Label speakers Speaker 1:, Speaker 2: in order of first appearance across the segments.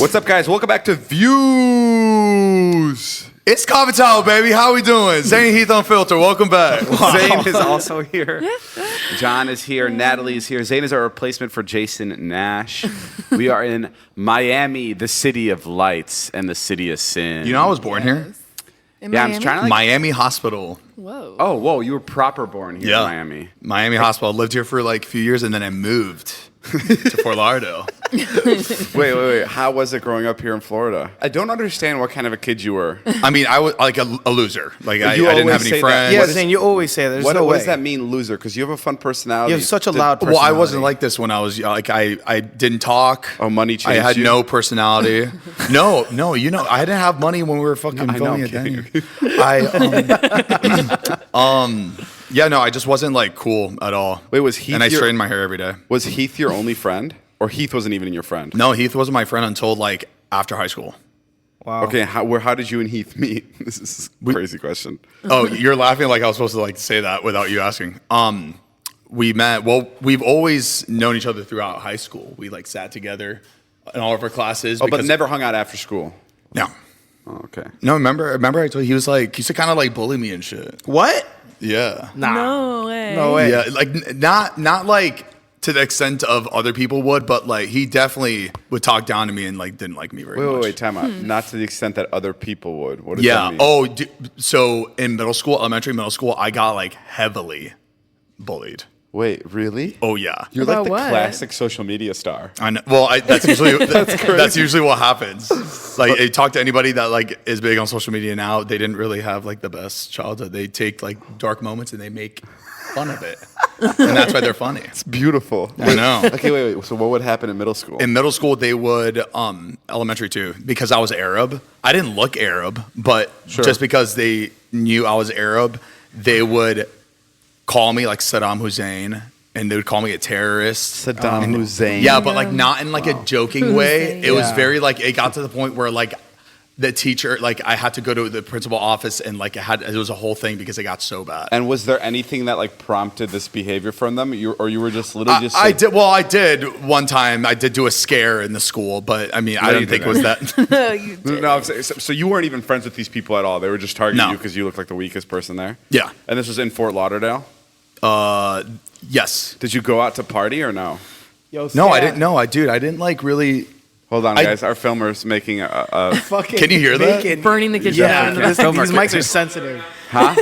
Speaker 1: What's up, guys? Welcome back to Views.
Speaker 2: It's coffee time, baby. How we doing? Zane, Heath on Filter. Welcome back.
Speaker 1: Zane is also here. John is here. Natalie is here. Zane is our replacement for Jason Nash. We are in Miami, the city of lights and the city of sin.
Speaker 2: You know, I was born here.
Speaker 3: In
Speaker 1: Yeah,
Speaker 3: Miami?
Speaker 1: I'm trying to
Speaker 2: Miami Hospital.
Speaker 3: Whoa.
Speaker 1: Oh, whoa! You were proper born here in Miami.
Speaker 2: Miami Hospital. I lived here for like a few years, and then I moved to Fort Lauderdale.
Speaker 1: Wait. How was it growing up here in Florida? I don't understand what kind of a kid you were.
Speaker 2: I mean, I was like a loser. Like I
Speaker 1: You
Speaker 2: didn't
Speaker 1: always
Speaker 2: have
Speaker 1: say
Speaker 2: any
Speaker 1: that.
Speaker 2: friends.
Speaker 4: Yeah, Zane, you always say that. There's
Speaker 1: What
Speaker 4: no way.
Speaker 1: does that mean, loser? Because you have a fun personality.
Speaker 4: You have such a loud personality.
Speaker 2: Well, I wasn't like this when I was like I didn't talk.
Speaker 1: Oh, money
Speaker 2: I
Speaker 1: changed
Speaker 2: had
Speaker 1: you?
Speaker 2: no personality. No. You know, I didn't have money when we were fucking
Speaker 1: I know,
Speaker 2: filming
Speaker 1: I'm
Speaker 2: it. Yeah, no, I just wasn't like cool at all.
Speaker 1: Wait, was Heath
Speaker 2: And I
Speaker 1: your-
Speaker 2: straightened my hair every day.
Speaker 1: Was Heath your only friend? Or Heath wasn't even your friend?
Speaker 2: No, Heath wasn't my friend until like after high school.
Speaker 4: Wow.
Speaker 1: Okay, how did you and Heath meet? This is a crazy question.
Speaker 2: Oh, you're laughing like I was supposed to like say that without you asking. We met. Well, we've always known each other throughout high school. We like sat together in all of our classes.
Speaker 1: Oh, but never hung out after school.
Speaker 2: No.
Speaker 1: Oh, okay.
Speaker 2: No, remember I told you he was like he used to kind of like bully me and shit.
Speaker 4: What?
Speaker 2: Yeah.
Speaker 4: Nah.
Speaker 3: No way.
Speaker 4: No way.
Speaker 2: Yeah, like not like to the extent of other people would, but like he definitely would talk down to me and like didn't like me very much.
Speaker 1: Wait, time out. Not to the extent that other people would. What does that
Speaker 2: Yeah.
Speaker 1: mean?
Speaker 2: Oh, so in middle school, middle school, I got like heavily bullied.
Speaker 1: Wait, really?
Speaker 2: Oh yeah.
Speaker 1: You're like
Speaker 3: About
Speaker 1: the
Speaker 3: what?
Speaker 1: classic social media star.
Speaker 2: I know. Well, that's usually that's usually what happens. Like, I talk to anybody that like is big on social media now. They didn't really have like the best childhood. They take like dark moments and they make fun of it, and that's why they're funny.
Speaker 1: It's beautiful.
Speaker 2: I know.
Speaker 1: Okay, wait. So what would happen in middle school?
Speaker 2: In middle school, they would elementary too, because I was Arab. I didn't look Arab, but just because they knew I was Arab, they would call me like Saddam Hussein, and they would call me a terrorist.
Speaker 1: Saddam Hussein.
Speaker 2: Yeah, but like not in like a joking way.
Speaker 3: Hussein.
Speaker 2: It was very like it got to the point where like the teacher, like I had to go to the principal office and like it was a whole thing because it got so bad.
Speaker 1: And was there anything that like prompted this behavior from them, or you were just literally just?
Speaker 2: I did. Well, I did one time. I did do a scare in the school, but I mean, I
Speaker 1: you
Speaker 2: didn't think it was that.
Speaker 3: You did.
Speaker 1: No, I'm saying, so you weren't even friends with these people at all. They were just targeting
Speaker 2: No.
Speaker 1: you because you looked like the weakest person there.
Speaker 2: Yeah.
Speaker 1: And this was in Fort Lauderdale.
Speaker 2: Yes.
Speaker 1: Did you go out to party or no?
Speaker 4: Yo,
Speaker 2: No, I
Speaker 4: Sam,
Speaker 2: didn't. No, I didn't like really.
Speaker 1: Hold on,
Speaker 2: I-
Speaker 1: guys. Our filmer's making a
Speaker 4: Fucking
Speaker 2: Can you hear that?
Speaker 4: making-
Speaker 3: Burning the kitchen
Speaker 4: Yeah,
Speaker 3: down.
Speaker 4: these mics are sensitive.
Speaker 1: huh?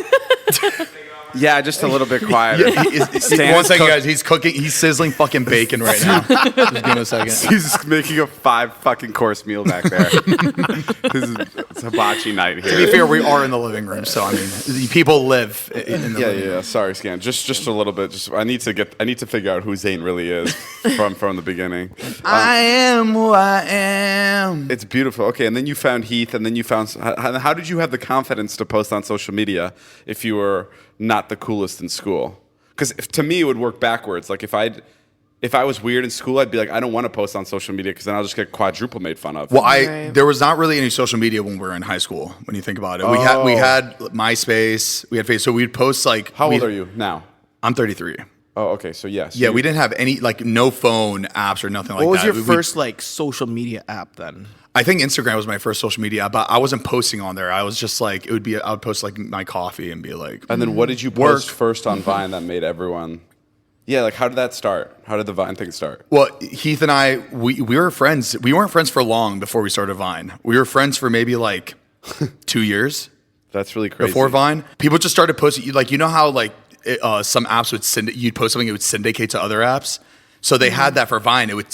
Speaker 1: Yeah, just a little bit quieter. Stan
Speaker 2: One
Speaker 1: is
Speaker 2: second,
Speaker 1: cook-
Speaker 2: guys. He's cooking. He's sizzling fucking bacon right now. Just give me a second.
Speaker 1: He's making a 5 fucking course meal back there. This is it's hibachi night
Speaker 2: To be
Speaker 1: here.
Speaker 2: fair, we are in the living room, so I mean, the people live in the living room.
Speaker 1: Yeah. Sorry, Scan. Just a little bit. Just I need to figure out who Zane really is from the beginning.
Speaker 2: I am who I am.
Speaker 1: It's beautiful. Okay, and then you found Heath, and then you found. How did you have the confidence to post on social media if you were not the coolest in school? Because to me, it would work backwards. Like if I was weird in school, I'd be like, I don't want to post on social media because then I'll just get quadruple made fun of.
Speaker 2: Well,
Speaker 3: Right.
Speaker 2: there was not really any social media when we were in high school. When you think about it, we had MySpace, we had Facebook, so we'd post like.
Speaker 1: How old are you now?
Speaker 2: I'm 33.
Speaker 1: Oh, okay. So yes.
Speaker 2: Yeah, we didn't have any like no phone apps or nothing like that.
Speaker 4: What was your
Speaker 2: We-
Speaker 4: first like social media app then?
Speaker 2: I think Instagram was my first social media, but I wasn't posting on there. I was just like, I would post like my coffee and be like,
Speaker 1: And then what did you
Speaker 2: Work.
Speaker 1: post first on Vine that made everyone? Yeah, like how did that start? How did the Vine thing start?
Speaker 2: well, Heath and I, we were friends. We weren't friends for long before we started Vine. We were friends for maybe like 2 years
Speaker 1: That's really crazy.
Speaker 2: before Vine. People just started posting, like, you know how like some apps would you'd post something, it would syndicate to other apps. So they had that for Vine. It would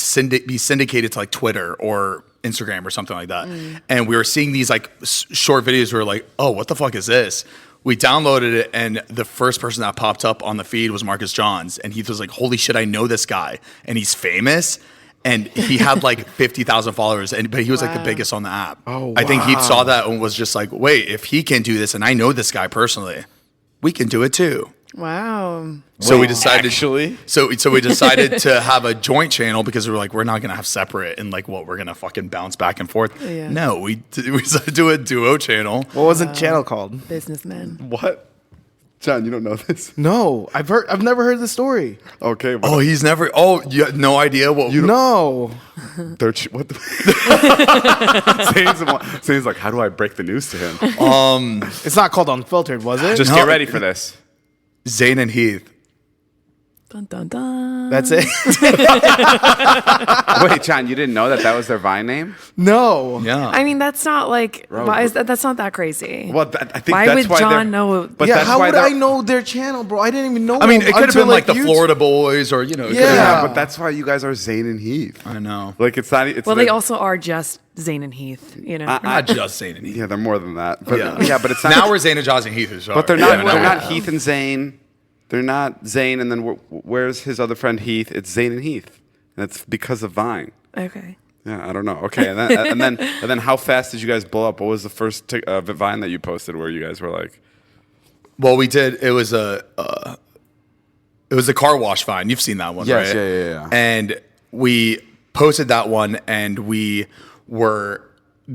Speaker 2: be syndicated to like Twitter or Instagram or something like that. And we were seeing these like short videos. We were like, oh, what the fuck is this? We downloaded it, and the first person that popped up on the feed was Marcus Johns. And he was like, holy shit, I know this guy. And he's famous. And he had like 50,000 followers, but he was like the biggest on the app.
Speaker 1: Oh,
Speaker 2: I think he
Speaker 1: wow.
Speaker 2: saw that and was just like, wait, if he can do this, and I know this guy personally, we can do it too.
Speaker 3: Wow.
Speaker 2: So we decided
Speaker 1: actually.
Speaker 2: So we decided to have a joint channel because we were like, we're not gonna have separate and like what we're gonna fucking bounce back and forth.
Speaker 3: Yeah.
Speaker 2: No, we decided to do a duo channel.
Speaker 4: What was the channel called?
Speaker 3: Businessman.
Speaker 1: What? John, you don't know this?
Speaker 4: No, I've never heard the story.
Speaker 1: Okay. But
Speaker 2: Oh, he's never. Oh, you had no idea what you.
Speaker 4: No.
Speaker 1: what the? Zane's like, how do I break the news to him?
Speaker 4: It's not called Unfiltered, was it?
Speaker 1: Just
Speaker 2: No.
Speaker 1: get ready for this.
Speaker 2: Zane and Heath.
Speaker 3: Dun, dun, dun.
Speaker 4: That's it.
Speaker 1: Wait, John, you didn't know that was their Vine name?
Speaker 4: No.
Speaker 2: Yeah.
Speaker 3: I mean, that's not like,
Speaker 1: Bro,
Speaker 3: why is that? That's not that crazy.
Speaker 1: Well, I think
Speaker 3: Why
Speaker 1: that's
Speaker 3: would
Speaker 1: why
Speaker 3: John
Speaker 1: they're-
Speaker 3: know?
Speaker 1: But
Speaker 4: Yeah,
Speaker 1: that's
Speaker 4: how
Speaker 1: why
Speaker 4: would
Speaker 1: they're-
Speaker 4: I know their channel, bro? I didn't even know.
Speaker 2: I mean, it could have
Speaker 4: until,
Speaker 2: been like the
Speaker 4: YouTube.
Speaker 2: Florida Boys, or you know. it could've
Speaker 4: Yeah.
Speaker 1: Yeah,
Speaker 2: been-
Speaker 1: but that's why you guys are Zane and Heath.
Speaker 2: I know.
Speaker 1: Like it's not. It's
Speaker 3: Well,
Speaker 1: like,
Speaker 3: they also are just Zane and Heath, you know.
Speaker 2: Not just Zane and Heath.
Speaker 1: Yeah, they're more than that. But
Speaker 2: Yeah.
Speaker 1: yeah, but it's not.
Speaker 2: Now we're Zane and Jaws and Heath.
Speaker 1: But they're not.
Speaker 2: Yeah,
Speaker 1: They're
Speaker 2: no.
Speaker 1: not Heath and Zane. They're not Zane, and then where's his other friend Heath? It's Zane and Heath, and it's because of Vine.
Speaker 3: Okay.
Speaker 1: Yeah, I don't know. Okay, and then and then how fast did you guys blow up? What was the first Vine that you posted where you guys were like,
Speaker 2: Well, we did. It was a car wash Vine. You've seen that one,
Speaker 1: Yes,
Speaker 2: right?
Speaker 1: yeah.
Speaker 2: And we posted that one, and we were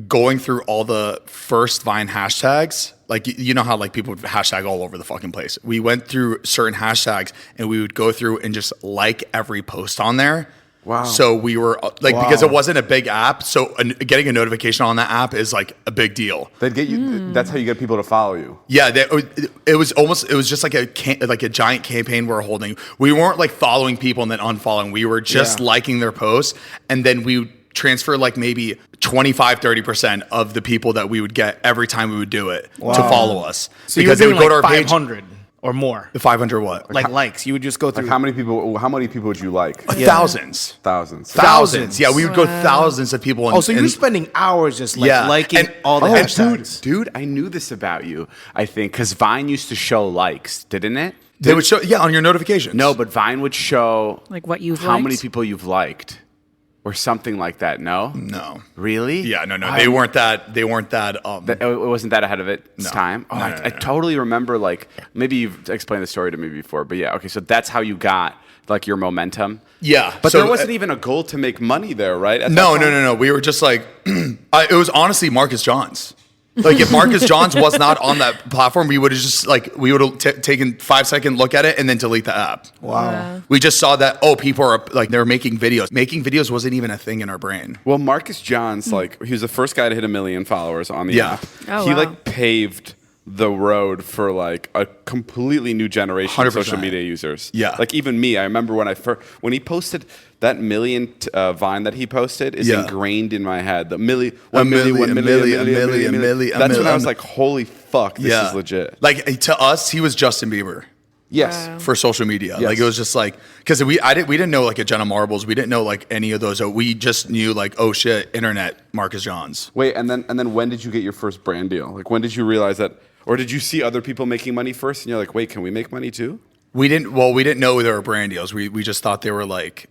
Speaker 2: going through all the first Vine hashtags. Like, you know how like people would hashtag all over the fucking place. We went through certain hashtags, and we would go through and just like every post on there.
Speaker 1: Wow.
Speaker 2: So we were like, because it wasn't a big app, so getting a notification on that app is like a big deal.
Speaker 1: they'd get you? That's how you get people to follow you.
Speaker 2: Yeah, it was just like a giant campaign we're holding. We weren't like following people and then unfollowing. We were just liking their posts, and then we would transfer like maybe 25-30% of the people that we would get every time we would do it to follow us.
Speaker 4: So because
Speaker 2: they
Speaker 4: you
Speaker 2: would
Speaker 4: were
Speaker 2: go to
Speaker 4: doing
Speaker 2: our
Speaker 4: like
Speaker 2: page.
Speaker 4: 500 or more.
Speaker 2: The 500 what?
Speaker 4: Like likes. You would just go through.
Speaker 1: Like how many people would you like?
Speaker 2: Thousands.
Speaker 1: Thousands.
Speaker 2: Thousands. Yeah, we would go thousands of people.
Speaker 4: Oh, so you're spending hours just like
Speaker 2: Yeah,
Speaker 4: liking
Speaker 2: and-
Speaker 4: all the
Speaker 1: Oh,
Speaker 4: hashtags.
Speaker 1: dude, I knew this about you. I think because Vine used to show likes, didn't it?
Speaker 2: They would show, on your notifications.
Speaker 1: No, but Vine would show
Speaker 3: Like what you've
Speaker 1: how
Speaker 3: liked?
Speaker 1: many people you've liked, or something like that. No,
Speaker 2: No.
Speaker 1: really?
Speaker 2: Yeah, no. They weren't that. They weren't that.
Speaker 1: It wasn't that ahead of its time. Oh,
Speaker 2: No,
Speaker 1: I totally remember. Like maybe you've explained the story to me before, but yeah. Okay, so that's how you got like your momentum.
Speaker 2: Yeah,
Speaker 1: but
Speaker 2: so,
Speaker 1: there wasn't even a goal to make money there, right? At that
Speaker 2: No.
Speaker 1: time?
Speaker 2: We were just like, it was honestly Marcus Johns. Like if Marcus Johns was not on that platform, we would have just like we would have taken 5-second look at it and then delete the app.
Speaker 4: Wow.
Speaker 2: We just saw that people are like they're making videos. Making videos wasn't even a thing in our brain.
Speaker 1: Well, Marcus Johns, like he was the first guy to hit 1 million followers on the
Speaker 2: Yeah.
Speaker 1: app.
Speaker 3: Oh,
Speaker 1: He
Speaker 3: wow.
Speaker 1: like paved the road for like a completely new generation of
Speaker 2: 100%.
Speaker 1: social media users.
Speaker 2: Yeah.
Speaker 1: Like even me, I remember when he posted that million Vine that he posted is
Speaker 2: Yeah.
Speaker 1: ingrained in my head. The million.
Speaker 2: A million.
Speaker 1: That's when I was like, holy fuck, this is legit.
Speaker 2: Like to us, he was Justin Bieber.
Speaker 1: Yes.
Speaker 3: Wow.
Speaker 2: For social media,
Speaker 1: Yes.
Speaker 2: like it was just like because we didn't know like a Jenna Marbles, we didn't know like any of those. We just knew like oh shit, internet Marcus Johns.
Speaker 1: Wait, and then when did you get your first brand deal? Like when did you realize that, or did you see other people making money first, and you're like, wait, can we make money too?
Speaker 2: We didn't know there were brand deals. We just thought they were like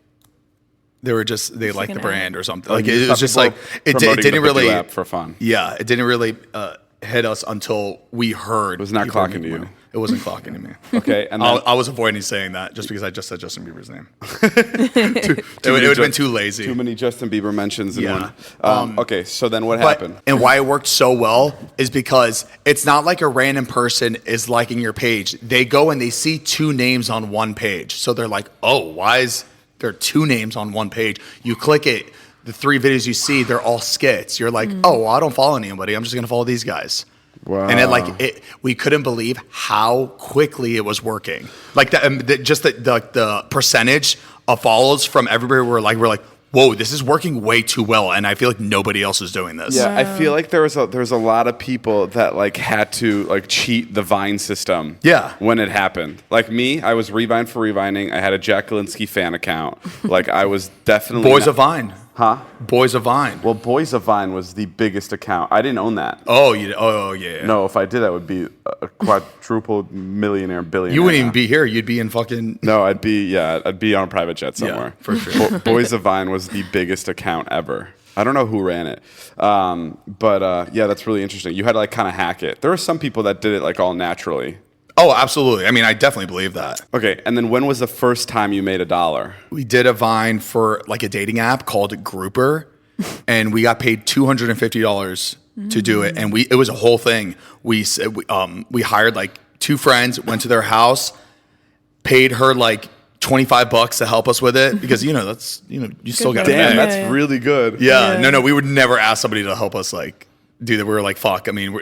Speaker 2: they liked
Speaker 3: like
Speaker 2: the
Speaker 3: an
Speaker 2: brand
Speaker 3: ad.
Speaker 2: or something.
Speaker 1: Like,
Speaker 2: Like
Speaker 1: you
Speaker 2: it
Speaker 1: thought
Speaker 2: was just
Speaker 1: people
Speaker 2: like it
Speaker 1: promoting
Speaker 2: didn't
Speaker 1: the Badoo
Speaker 2: really
Speaker 1: app for fun.
Speaker 2: Yeah, it didn't really hit us until we heard. It
Speaker 1: was not clocking to you.
Speaker 2: It wasn't clocking to me.
Speaker 1: Okay, and then,
Speaker 2: I was avoiding saying that just because I just said Justin Bieber's name. It would have been too lazy.
Speaker 1: Too many Justin Bieber mentions in
Speaker 2: Yeah.
Speaker 1: one. Okay, so then what happened?
Speaker 2: And why it worked so well is because it's not like a random person is liking your page. They go and they see two names on one page. So they're like, oh, why is there two names on one page? You click it, the 3 videos you see, they're all skits. You're like, oh, well, I don't follow anybody. I'm just going to follow these guys.
Speaker 1: Wow.
Speaker 2: And we couldn't believe how quickly it was working. Like the percentage of follows from everybody we're like, whoa, this is working way too well, and I feel like nobody else is doing this.
Speaker 1: Yeah, I feel like there was a lot of people that like had to like cheat the Vine system.
Speaker 2: Yeah.
Speaker 1: When it happened, like me, I was Revine for revining. I had a Jack Galinsky fan account. Like I was definitely
Speaker 2: Boys of Vine.
Speaker 1: Huh?
Speaker 2: Boys of Vine.
Speaker 1: Well, Boys of Vine was the biggest account. I didn't own that.
Speaker 2: Oh, yeah.
Speaker 1: No, if I did, I would be a quadruple millionaire, billionaire.
Speaker 2: You wouldn't even
Speaker 1: now.
Speaker 2: be here. You'd be in fucking.
Speaker 1: No, I'd be on a private jet somewhere.
Speaker 2: for sure.
Speaker 1: Boys of Vine was the biggest account ever. I don't know who ran it, but yeah, that's really interesting. You had to like kind of hack it. There were some people that did it like all naturally.
Speaker 2: Oh, absolutely. I mean, I definitely believe that.
Speaker 1: Okay, and then when was the first time you made $1?
Speaker 2: We did a Vine for like a dating app called Grouper, and we got paid $250 to do it, and it was a whole thing. We hired like two friends, went to their house, paid her like $25 to help us with it because that's you still got to
Speaker 1: Damn,
Speaker 2: pay.
Speaker 1: that's really good.
Speaker 2: Yeah, no, we would never ask somebody to help us like do that. We were like, fuck. I mean,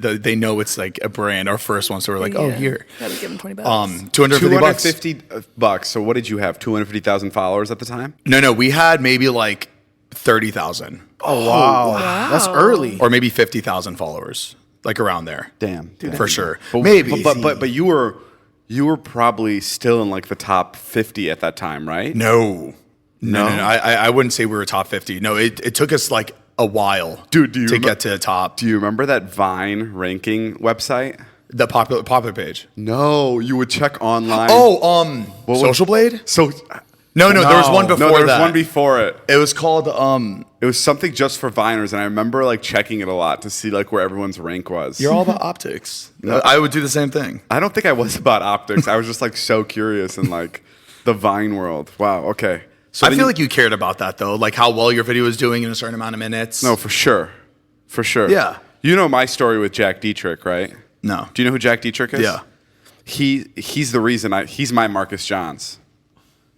Speaker 2: they know it's like a brand, our first one, so we're like, oh, here.
Speaker 3: Gotta give him $20.
Speaker 2: $250.
Speaker 1: So what did you have? 250,000 followers at the time?
Speaker 2: No, we had maybe like 30,000
Speaker 4: Oh wow. That's early.
Speaker 2: or maybe 50,000 followers, like around there.
Speaker 1: Damn,
Speaker 2: For sure.
Speaker 1: But,
Speaker 2: Maybe.
Speaker 1: But you were probably still in like the top 50 at that time, right?
Speaker 2: No. I wouldn't say we were top 50. No, it took us like a while,
Speaker 1: Dude,
Speaker 2: to get to the top.
Speaker 1: Do you remember that Vine ranking website?
Speaker 2: The popular page.
Speaker 1: No, you would check online.
Speaker 2: Social Blade?
Speaker 1: So
Speaker 2: No, there was one before
Speaker 1: no, there was
Speaker 2: that.
Speaker 1: one before it.
Speaker 2: It was called
Speaker 1: It was something just for Viners, and I remember like checking it a lot to see like where everyone's rank was.
Speaker 2: You're all about optics. I would do the same thing.
Speaker 1: I don't think I was about optics. I was just like so curious in like the Vine world. Wow. Okay. So
Speaker 2: I feel like you cared about that though, like how well your video was doing in a certain amount of minutes.
Speaker 1: no, for sure.
Speaker 2: Yeah.
Speaker 1: You know my story with Jack Dietrich, right?
Speaker 2: No.
Speaker 1: Do you know who Jack Dietrich is?
Speaker 2: Yeah.
Speaker 1: He's the reason he's my Marcus Johns.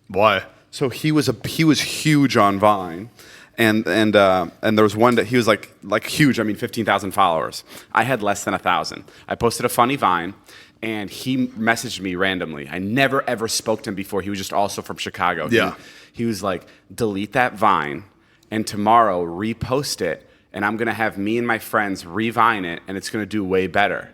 Speaker 2: Why?
Speaker 1: So he was huge on Vine, and there was one that he was like huge. I mean, 15,000 followers. I had less than 1,000. I posted a funny Vine, and he messaged me randomly. I never ever spoke to him before. He was just also from Chicago.
Speaker 2: Yeah.
Speaker 1: He was like, delete that Vine, and tomorrow repost it, and I'm gonna have me and my friends revine it, and it's gonna do way better.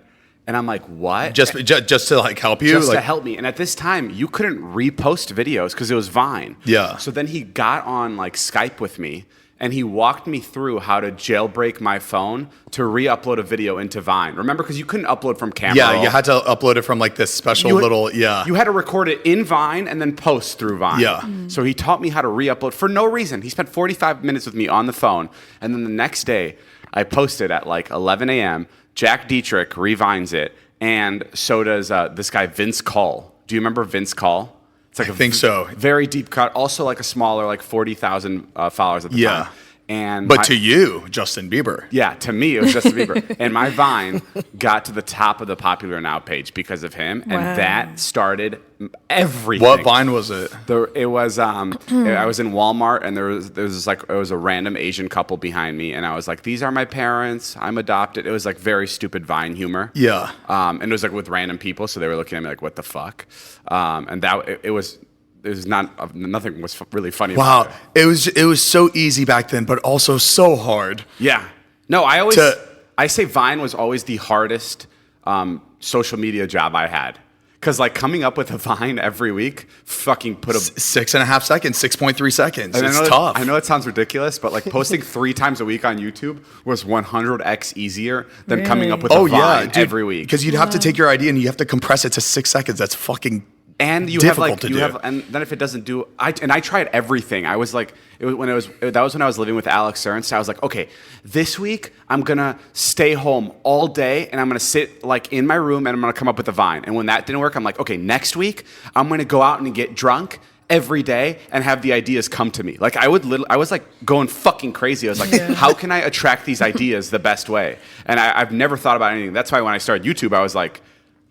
Speaker 1: And I'm like, what?
Speaker 2: Just to like help you?
Speaker 1: Just
Speaker 2: like,
Speaker 1: to help me. And at this time, you couldn't repost videos because it was Vine.
Speaker 2: Yeah.
Speaker 1: So then he got on like Skype with me, and he walked me through how to jailbreak my phone to re-upload a video into Vine. Remember, because you couldn't upload from camera.
Speaker 2: Yeah, you had to upload it from like this special little,
Speaker 1: You had to record it in Vine and then post through Vine.
Speaker 2: Yeah.
Speaker 1: So he taught me how to re-upload for no reason. He spent 45 minutes with me on the phone, and then the next day, I posted at like 11 a.m., Jack Dietrich revines it, and so does this guy, Vince Call. Do you remember Vince Call? It's like
Speaker 2: I think so.
Speaker 1: Very deep cut. Also like a smaller, like 40,000 followers at the time. And
Speaker 2: but to you, Justin Bieber.
Speaker 1: Yeah, to me, it was Justin Bieber. And my Vine got to the top of the Popular Now page because of him.
Speaker 3: Wow.
Speaker 1: And that started everything.
Speaker 2: What Vine was it?
Speaker 1: It was I was in Walmart, and there was like, it was a random Asian couple behind me, and I was like, these are my parents, I'm adopted. It was like very stupid Vine humor.
Speaker 2: Yeah.
Speaker 1: And it was like with random people, so they were looking at me like, what the fuck? And that it was nothing was really funny about
Speaker 2: Wow. It was so easy back then, but also so hard.
Speaker 1: Yeah. No, I say Vine was always the hardest social media job I had. Because like coming up with a Vine every week, fucking put a
Speaker 2: 6.5 seconds, 6.3 seconds.
Speaker 1: And
Speaker 2: It's tough.
Speaker 1: I know it sounds ridiculous, but like posting 3 times a week on YouTube was 100x easier than coming up with a Vine every week.
Speaker 2: Because you'd have to take your idea and you have to compress it to 6 seconds. That's fucking
Speaker 1: and you
Speaker 2: difficult
Speaker 1: have like
Speaker 2: to
Speaker 1: you
Speaker 2: do.
Speaker 1: have, and then if it doesn't do, I tried everything. I was like, that was when I was living with Alex Ernst. I was like, okay, this week I'm gonna stay home all day and I'm gonna sit like in my room and I'm gonna come up with a Vine. And when that didn't work, I'm like, okay, next week I'm gonna go out and get drunk every day and have the ideas come to me. Like I was like going fucking crazy. I was like, how can I attract these ideas the best way? And I've never thought about anything. That's why when I started YouTube, I was like,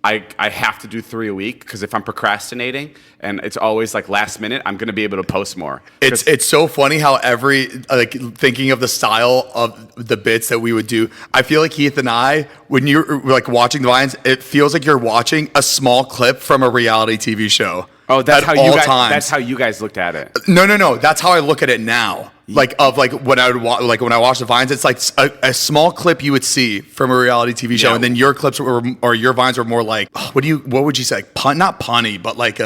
Speaker 1: I have to do 3 a week because if I'm procrastinating and it's always like last minute, I'm going to be able to post more.
Speaker 2: It's so funny how thinking of the style of the bits that we would do. I feel like Heath and I, when you're like watching the Vines, it feels like you're watching a small clip from a reality TV show.
Speaker 1: Oh, that's how you guys looked at it.
Speaker 2: No. That's how I look at it now. Like when I watch the Vines, it's like a small clip you would see from a reality TV show, and then your clips or your Vines were more like what would you say? Like not punny, but like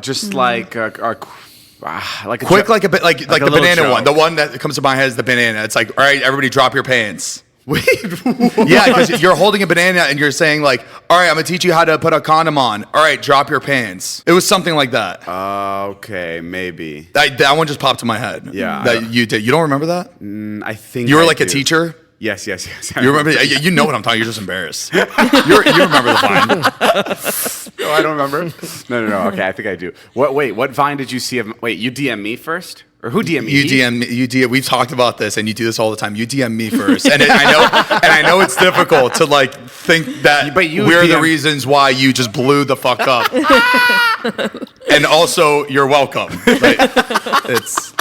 Speaker 1: just like
Speaker 2: quick, like the banana
Speaker 1: show.
Speaker 2: one. The one that comes to my head is the banana. It's like, all right, everybody, drop your pants.
Speaker 1: Wait,
Speaker 2: yeah, because you're holding a banana and you're saying like, all right, I'm gonna teach you how to put a condom on. All right, drop your pants. It was something like that.
Speaker 1: Okay, maybe.
Speaker 2: That one just popped to my head.
Speaker 1: Yeah.
Speaker 2: That you did. You don't remember that?
Speaker 1: I think
Speaker 2: you were like a teacher.
Speaker 1: Yes.
Speaker 2: You remember? You know what I'm talking. You're just embarrassed. You remember the Vine?
Speaker 1: No, I don't remember. No. Okay, I think I do. What Vine did you see of? Wait, you DM me first?
Speaker 5: Or who DM'd me?
Speaker 2: You DM. We've talked about this, and you do this all the time. You DM me first, and I know it's difficult to like think that we're the reasons why you just blew the fuck up. And also, you're welcome. Like, it's.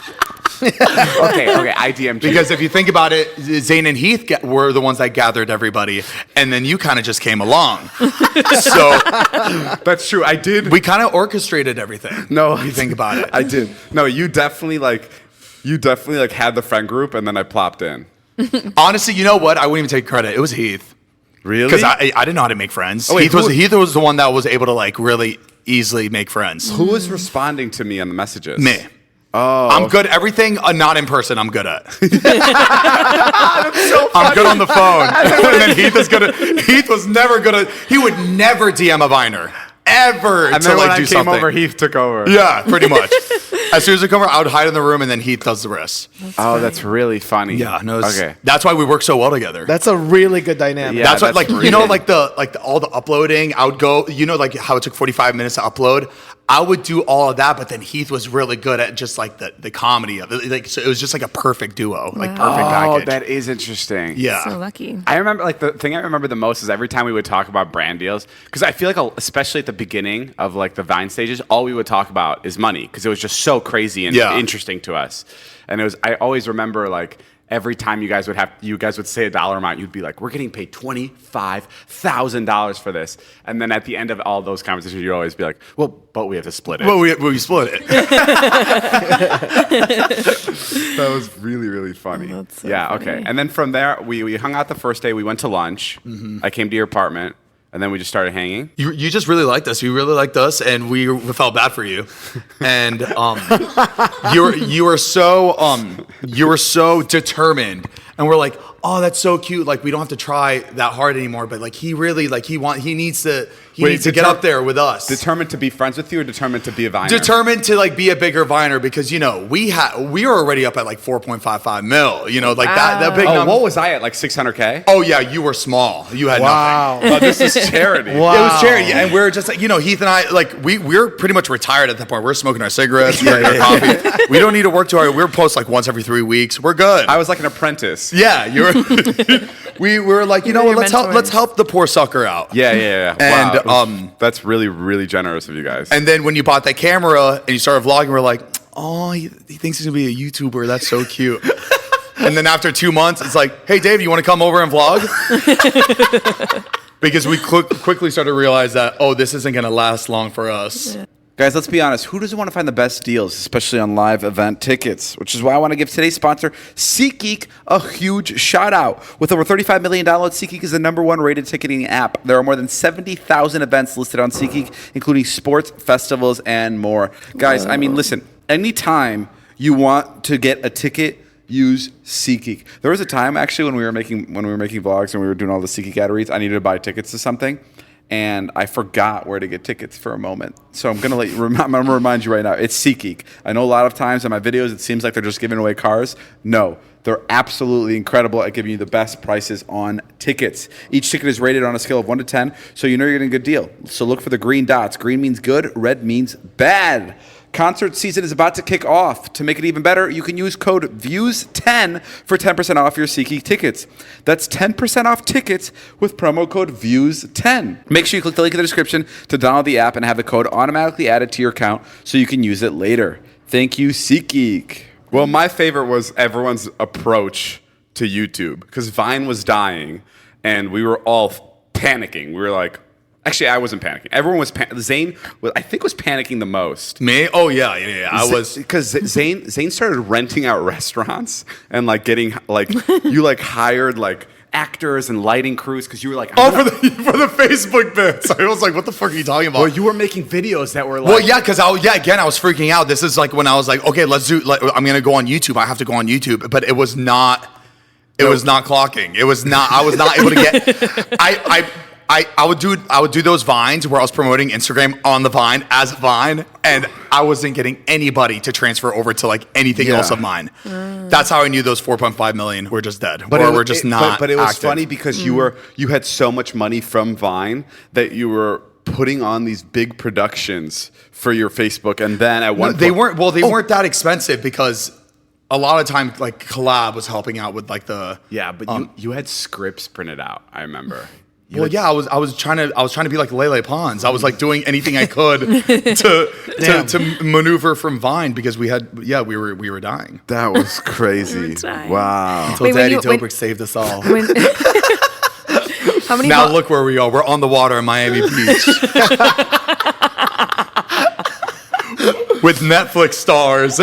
Speaker 5: okay, I DM'd you.
Speaker 2: Because if you think about it, Zane and Heath were the ones that gathered everybody, and then you kind of just came along. So
Speaker 1: That's true. I did.
Speaker 2: we kind of orchestrated everything.
Speaker 1: No,
Speaker 2: if you think about it.
Speaker 1: I did. No, you definitely had the friend group, and then I plopped in.
Speaker 2: Honestly, you know what? I wouldn't even take credit. It was Heath.
Speaker 1: Really?
Speaker 2: Because I didn't know how to make friends.
Speaker 1: Oh, wait,
Speaker 2: Heath was the one that was able to like really easily make friends.
Speaker 1: Who was responding to me on the messages?
Speaker 2: Me.
Speaker 1: Oh,
Speaker 2: I'm good. Everything not in person, I'm good at. I'm good on the phone. And then Heath was never good at. He would never DM a Viner ever
Speaker 1: And
Speaker 2: to
Speaker 1: then when
Speaker 2: like
Speaker 1: I
Speaker 2: do
Speaker 1: came
Speaker 2: something.
Speaker 1: over, Heath took over.
Speaker 2: Yeah, pretty much. As soon as I come over, I would hide in the room, and then Heath does the rest.
Speaker 1: That's really funny.
Speaker 2: Yeah, no.
Speaker 1: Okay.
Speaker 2: That's why we work so well together.
Speaker 4: That's a really good dynamic.
Speaker 1: Yeah.
Speaker 2: That's what,
Speaker 1: that's
Speaker 2: like,
Speaker 1: really
Speaker 2: you know,
Speaker 1: good.
Speaker 2: like all the uploading, I would go, you know, like how it took 45 minutes to upload. I would do all of that, but then Heath was really good at just like the comedy of it. Like, so it was just like a perfect duo, like perfect
Speaker 5: Oh,
Speaker 2: package.
Speaker 5: that is interesting.
Speaker 2: Yeah.
Speaker 3: So lucky.
Speaker 5: I remember, like, the thing I remember the most is every time we would talk about brand deals, because I feel like, especially at the beginning of, like, the Vine stages, all we would talk about is money, because it was just so crazy and interesting to us. And I always remember, like, every time you guys would say a dollar amount, you'd be like, we're getting paid $25,000 for this. And then at the end of all those conversations, you'd always be like, well, but we have to split it.
Speaker 2: Well, we split it.
Speaker 1: That was really, really funny.
Speaker 3: That's so
Speaker 5: Yeah,
Speaker 3: funny.
Speaker 5: okay. And then from there, we hung out the first day. We went to lunch. I came to your apartment, and then we just started hanging.
Speaker 2: You just really liked us. You really liked us, and we felt bad for you. And you were so determined, and we're like, oh, that's so cute. Like we don't have to try that hard anymore. But like he really like he needs to get up there with us.
Speaker 1: Determined to be friends with you, or determined to be a Viner?
Speaker 2: Determined to like be a bigger Viner, because you know we were already up at like 4.55 mil. You know, like that big
Speaker 1: Oh,
Speaker 2: number.
Speaker 1: what was I at? Like 600K?
Speaker 2: Oh yeah, you were small. You had nothing.
Speaker 1: Oh, this is charity.
Speaker 2: It was charity, and we're just like, you know, Heath and I, like, we're pretty much retired at that point. We're smoking our cigarettes, drinking our coffee. We don't need to work too hard. We're post like once every 3 weeks. We're good.
Speaker 1: I was like an apprentice.
Speaker 2: Yeah, you were. we were like, you know what? Let's help the poor sucker out.
Speaker 1: Yeah.
Speaker 2: And,
Speaker 1: wow, that's really, really generous of you guys.
Speaker 2: And then when you bought that camera and you started vlogging, we're like, oh, he thinks he's gonna be a YouTuber. That's so cute. And then after 2 months, it's like, hey, Dave, you want to come over and vlog? Because we quickly started to realize that, oh, this isn't going to last long for us.
Speaker 3: Yeah.
Speaker 1: Guys, let's be honest. Who doesn't want to find the best deals, especially on live event tickets? Which is why I want to give today's sponsor, SeatGeek, a huge shout out. With over $35 million, SeatGeek is the #1 rated ticketing app. There are more than 70,000 events listed on SeatGeek, including sports, festivals, and more. Guys, I mean, listen, anytime you want to get a ticket, use SeatGeek. There was a time actually when we were making vlogs and we were doing all the SeatGeek ad reads, I needed to buy tickets to something, and I forgot where to get tickets for a moment. So I'm gonna remind you right now. It's SeatGeek. I know a lot of times in my videos it seems like they're just giving away cars. No, they're absolutely incredible at giving you the best prices on tickets. Each ticket is rated on a scale of 1 to 10, so you know you're getting a good deal. So look for the green dots. Green means good, red means bad. Concert season is about to kick off. To make it even better, you can use code VIEWS10 for 10% off your SeatGeek tickets. That's 10% off tickets with promo code VIEWS10. Make sure you click the link in the description to download the app and have the code automatically added to your account so you can use it later. Thank you, SeatGeek. Well, my favorite was everyone's approach to YouTube, because Vine was dying and we were all panicking. We were like, actually, I wasn't panicking. Everyone was Zane, I think, was panicking the most.
Speaker 2: Me? Oh yeah. I was,
Speaker 1: because Zane started renting out restaurants and like getting like you like hired like actors and lighting crews because you were like,
Speaker 2: for the Facebook bits. I was like, what the fuck are you talking about?
Speaker 5: Well, you were making videos that were like,
Speaker 2: Well, yeah, because I was freaking out. This is like when I was like, okay, I'm gonna go on YouTube. I have to go on YouTube, but it was not. It was not clocking. It was not. I was not able to get. I would do those Vines where I was promoting Instagram on the Vine as a Vine, and I wasn't getting anybody to transfer over to like anything else of mine. That's how I knew those 4.5 million were just dead, or were just not.
Speaker 1: But it was
Speaker 2: active.
Speaker 1: funny because you had so much money from Vine that you were putting on these big productions for your Facebook, and then at one
Speaker 2: They
Speaker 1: point,
Speaker 2: weren't. Well, they weren't that expensive because a lot of times, like Collab was helping out with like the.
Speaker 5: Yeah, but you had scripts printed out. I remember.
Speaker 2: I was trying to be like Lele Pons. I was like doing anything I could to maneuver from Vine because we were dying.
Speaker 1: that was crazy.
Speaker 3: dying.
Speaker 1: Wow.
Speaker 2: Until
Speaker 3: Wait, when
Speaker 2: Daddy
Speaker 3: you- when-
Speaker 2: Dobrik saved us all.
Speaker 3: How many?
Speaker 2: Now look where we are. We're on the water in Miami Beach. With Netflix stars.